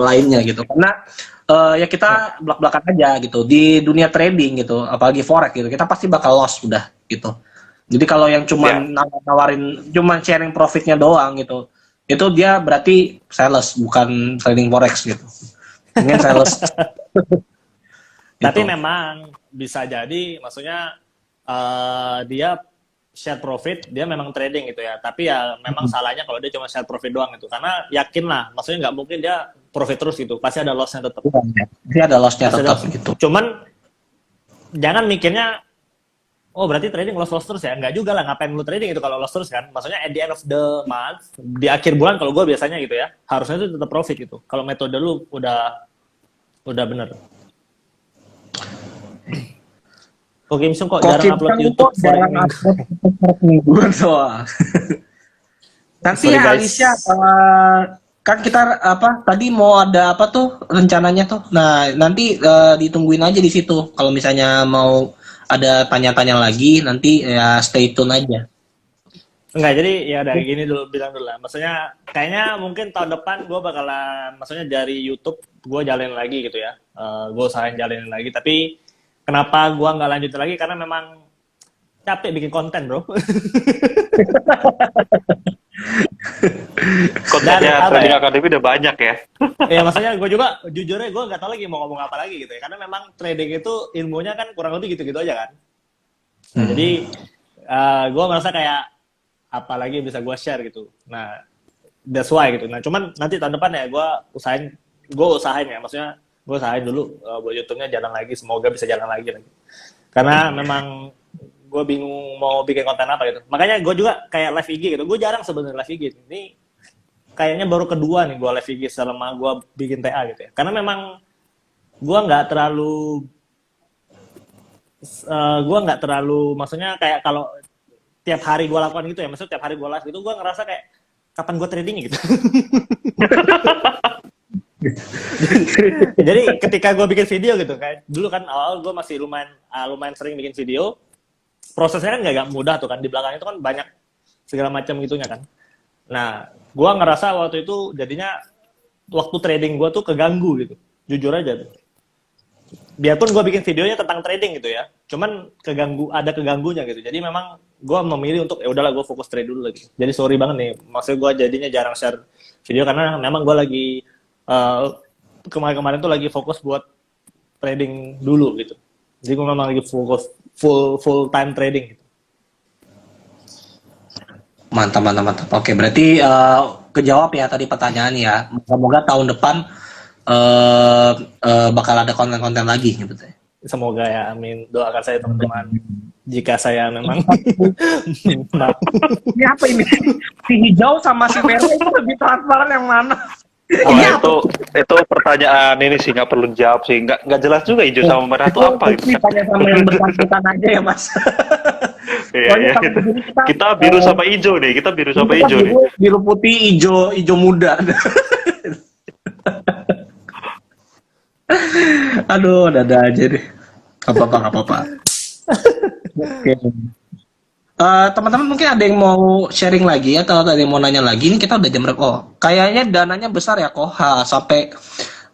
lainnya gitu. Karena ya kita belak-belakan aja gitu di dunia trading gitu, apalagi forex gitu. Kita pasti bakal loss udah gitu. Jadi kalau yang cuman nawarin cuman sharing profitnya doang gitu, itu dia berarti sales bukan trading forex gitu. Mungkin sales. Tapi Gitu. memang bisa jadi, maksudnya dia share profit, dia memang trading gitu ya. Tapi ya memang salahnya kalau dia cuma share profit doang gitu. Karena yakin lah, maksudnya nggak mungkin dia profit terus gitu. Pasti ada loss-nya tetap. Pasti ada loss-nya Pasti tetap ada- gitu. Cuman jangan mikirnya, oh berarti trading loss terus ya. Nggak juga lah, ngapain lu trading itu kalau loss terus kan. Maksudnya at the end of the month, di akhir bulan kalau gue biasanya gitu ya, harusnya itu tetap profit gitu. Kalau metode lu udah bener. Ko Kim Sung kok Ko jarang Kim upload Sung YouTube kok for jarang minggu. upload per mingguan soal. Nanti Sorry ya guys. Alicia, kan kita apa tadi mau ada apa tuh rencananya tuh. Nah, nanti ditungguin aja di situ. Kalau misalnya mau ada tanya-tanya lagi, nanti ya stay tune aja. Enggak, jadi ya udah gini dulu bilang dulu lah. Maksudnya kayaknya mungkin tahun depan gue bakalan, maksudnya dari YouTube gue jalanin lagi gitu ya. Gue usahain jalanin lagi. Tapi kenapa gue nggak lanjutin lagi? Karena memang capek bikin konten bro. Kontennya Dan apa Trading ya? Academy udah banyak ya. Ya maksudnya gue juga jujurnya gue nggak tahu lagi mau ngomong apa lagi gitu ya. Karena memang trading itu ilmunya kan kurang lebih gitu-gitu aja kan. Nah, jadi gue merasa kayak apalagi bisa gue share gitu. Nah, that's why gitu. Nah, cuman nanti tahun depan ya gue usahain ya. Maksudnya gue usahain dulu buat YouTube-nya jalan lagi. Semoga bisa jalan lagi. Karena memang gue bingung mau bikin konten apa gitu. Makanya gue juga kayak live IG gitu. Gue jarang sebenarnya live IG. Ini kayaknya baru kedua nih gue live IG selama gue bikin TA gitu ya. Karena memang gue nggak terlalu maksudnya kayak kalau tiap hari gue lakukan gitu ya, maksudnya tiap hari gue live gitu, gue ngerasa kayak kapan gue trading gitu. Jadi ketika gue bikin video gitu kayak dulu kan awal gue masih lumayan sering bikin video, prosesnya kan nggak mudah tuh kan, di belakang itu kan banyak segala macam gitunya kan. Nah, gue ngerasa waktu itu jadinya waktu trading gue tuh keganggu gitu, jujur aja tuh. Biarpun gue bikin videonya tentang trading gitu ya, cuman ada keganggunya gitu. Jadi memang gue memilih untuk ya udahlah gue fokus trade dulu lagi. Jadi sorry banget nih, maksudnya gue jadinya jarang share video karena memang gue lagi kemarin-kemarin tuh lagi fokus buat trading dulu gitu. Jadi gue memang lagi fokus full time trading gitu. Mantap. Oke, berarti kejawab ya tadi pertanyaan ya. Semoga tahun depan bakal ada konten-konten lagi gitu. Semoga ya, amin. Doakan saya teman-teman. Jika saya memang Ini apa ini? Si hijau sama si merah itu lebih transparan yang mana? Wah, itu pertanyaan ini sih nggak perlu jawab sih, nggak jelas juga hijau sama merah itu apa gitu. Tanya sama yang bersangkutan aja ya mas. Iya. Kita biru sama hijau nih, kita biru sama hijau nih. Biru putih, hijau muda. Aduh, dada aja deh. Apa-apa. Oke. Teman-teman mungkin ada yang mau sharing lagi atau ada yang mau nanya lagi. Ini kita udah jam berapa? Oh, kayaknya dananya besar ya kok. Sampai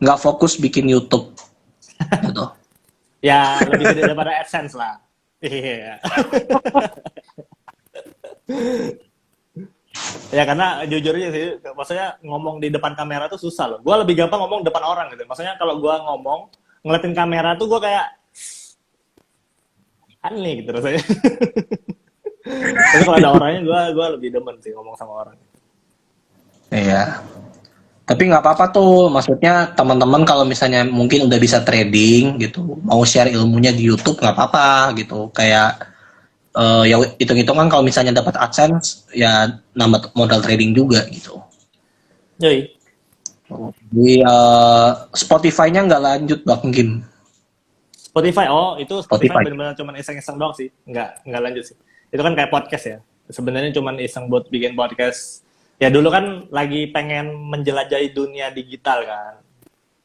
nggak fokus bikin YouTube. Gitu. ya lebih gede daripada AdSense lah. Iya. Ya karena jujur aja sih, maksudnya ngomong di depan kamera tuh susah loh. Gue lebih gampang ngomong depan orang gitu. Maksudnya kalau gue ngomong ngeliatin kamera tuh gue kayak aneh gitu rasanya. Tapi kalau ada orangnya gue lebih demen sih ngomong sama orang. Iya. Tapi nggak apa-apa tuh, maksudnya teman-teman kalau misalnya mungkin udah bisa trading gitu, mau share ilmunya di YouTube nggak apa-apa gitu. Kayak ya hitung-hitungan kalau misalnya dapat AdSense ya nambah modal trading juga gitu. Yoi. Jadi Spotify-nya nggak lanjut Bang Kim. Spotify, itu Spotify. benar-benar cuma iseng-iseng doang sih, nggak lanjut sih. Itu kan kayak podcast ya. Sebenarnya cuma iseng buat bikin podcast. Ya dulu kan lagi pengen menjelajahi dunia digital kan,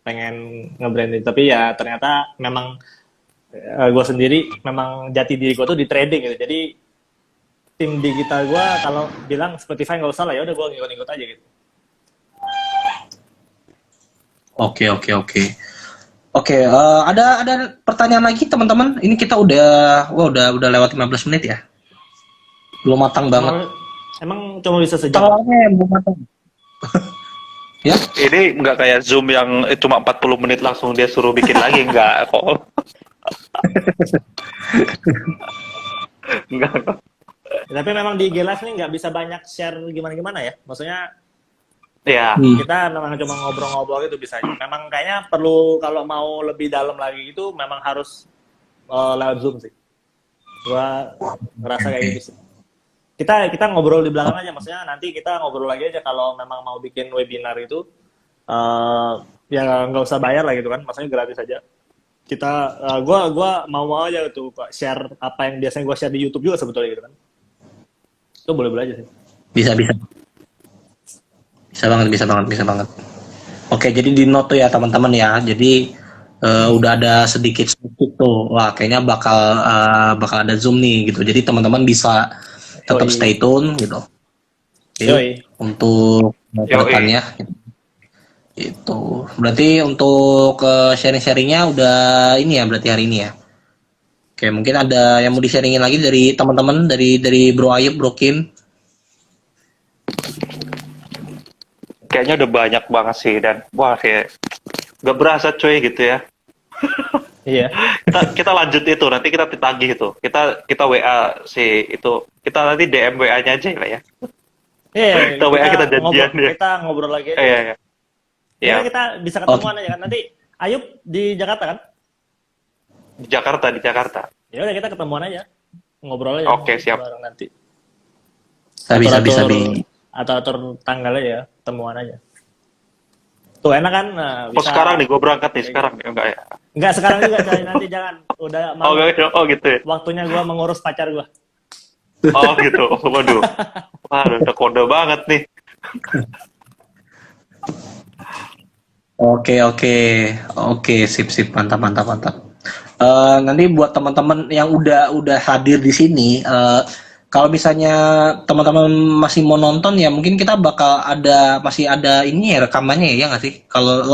pengen nge-branding. Tapi ya ternyata memang gue sendiri memang jati diri gue tuh di trading gitu. Jadi tim digital gue kalau bilang Spotify nggak usah lah, ya udah gue ngikut-ngikut aja gitu. Oke. Ada pertanyaan lagi teman-teman. Ini kita udah lewat 15 menit ya. Belum matang banget. Emang cuma bisa sejam? Telurnya yang belum matang. Ya. Ini nggak kayak Zoom yang cuma 40 menit langsung dia suruh bikin lagi, nggak kok. Nggak kok. Tapi memang di IG Live nih nggak bisa banyak share gimana-gimana ya. Maksudnya Ya, kita memang cuma ngobrol-ngobrol gitu bisa. Memang kayaknya perlu kalau mau lebih dalam lagi itu memang harus lewat Zoom sih. Gua ngerasa kayak gitu sih. Kita ngobrol di belakang aja, maksudnya nanti kita ngobrol lagi aja kalau memang mau bikin webinar itu ya nggak usah bayar lah gitu kan, maksudnya gratis aja. gua mau aja tuh Pak, share apa yang biasanya gua share di YouTube juga sebetulnya gitu kan. Itu boleh-boleh aja sih. Bisa, bisa. Bisa banget, bisa banget, bisa banget. Oke, jadi di note tuh ya teman-teman ya. Jadi udah ada sedikit sedikit tuh. Wah, kayaknya bakal ada Zoom nih gitu. Jadi teman-teman bisa tetap Yoi. stay tune gitu. Oke, Yoi. untuk depannya. Itu. Berarti untuk sharing-sharingnya udah ini ya berarti hari ini ya. Oke, mungkin ada yang mau di-sharingin lagi dari teman-teman dari Bro Ayub, Bro Kim. Kayaknya udah banyak banget sih, dan wah kayak gak berasa cuy gitu ya. Iya. Kita lanjut itu, nanti kita ditagih itu. Kita WA si itu. Kita nanti DM WA-nya aja lah ya. Iya, Kita WA, kita janjian ya. kita ngobrol lagi aja. Iya. Ya, Ya, kita bisa ketemuan aja kan. Nanti Ayub di Jakarta kan? di Jakarta. Ya udah kita ketemuan aja. Ngobrol aja. Oke, siap. Bareng nanti. Bisa. Atau atur tanggalnya ya, temuan aja. Tuh enak kan? Nah, Oh bisa. sekarang nih, gue berangkat nih sekarang. Ya, enggak ya? Enggak sekarang juga, Coy. Nanti jangan. Udah Oh, malam. oh gitu ya? Waktunya gua mengurus pacar gua. Oh gitu, waduh. Waduh, udah kode banget nih. Oke, sip, mantap. Nanti buat teman-teman yang udah hadir di sini, kalau misalnya teman-teman masih mau nonton ya mungkin kita masih ada ini ya rekamannya ya nggak sih? Kalau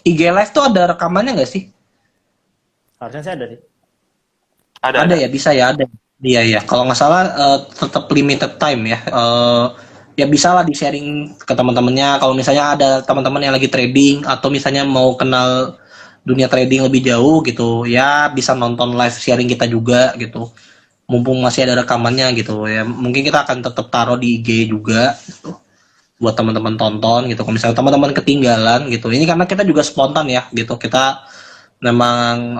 IG Live tuh ada rekamannya nggak sih? Harusnya sih ada sih. Ada ya, bisa ya ada. Iya. Kalau nggak salah tetap limited time ya. Ya bisa lah di-sharing ke teman-temannya. Kalau misalnya ada teman-teman yang lagi trading atau misalnya mau kenal dunia trading lebih jauh gitu, ya bisa nonton live sharing kita juga gitu. Mumpung masih ada rekamannya gitu ya. Mungkin kita akan tetap taruh di IG juga gitu. Buat teman-teman tonton gitu. Kalau misalnya teman-teman ketinggalan gitu. Ini karena kita juga spontan ya gitu. Kita memang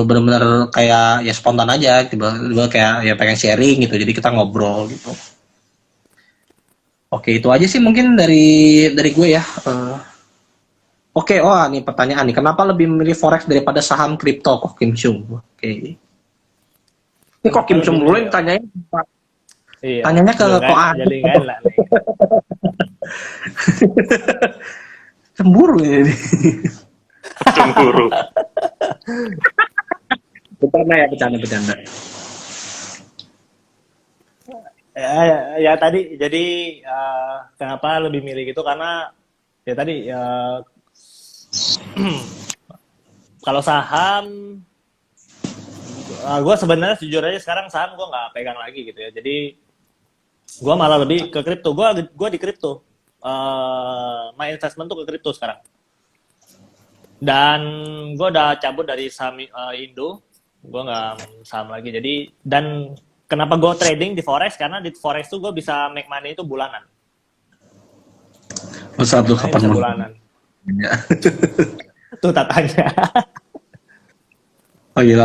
benar-benar kayak ya spontan aja tiba-tiba kayak ya pengen sharing gitu. Jadi kita ngobrol gitu. Oke, itu aja sih mungkin dari gue ya. Oke, nih pertanyaan nih. Kenapa lebih memilih forex daripada saham kripto, Kok Kim Chung? Oke. Ini Kok Kim Chung dulu yang tanyain. Iya. Tanyanya ke Nggak- Kok Adi. Jadi nggak enak nih. Cemburu ini. Cemburu. Bercanda. Ya tadi jadi kenapa lebih milih gitu karena ya tadi kalau saham gue sebenarnya jujur aja sekarang saham gue nggak pegang lagi gitu ya, jadi gue malah lebih ke kripto. Gue di kripto, my investment tuh ke kripto sekarang, dan gue udah cabut dari saham Indo, gue nggak saham lagi. Jadi dan kenapa gue trading di forex, karena di forex tuh gue bisa make money itu bulanan. Masa tuh Makanya kapan bisa mau? bulanan. Ya. Tuh tatanya. Oh iya,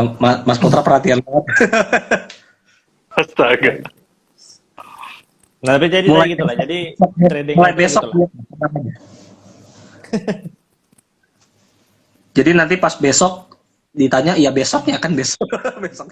Mas Putra perhatian banget. Astaga. Nah, tapi jadi Mulai- gitu lah. Jadi trading Mulai besok. gitu lah. Jadi nanti pas besok ditanya, ya besok ya kan besok. besok.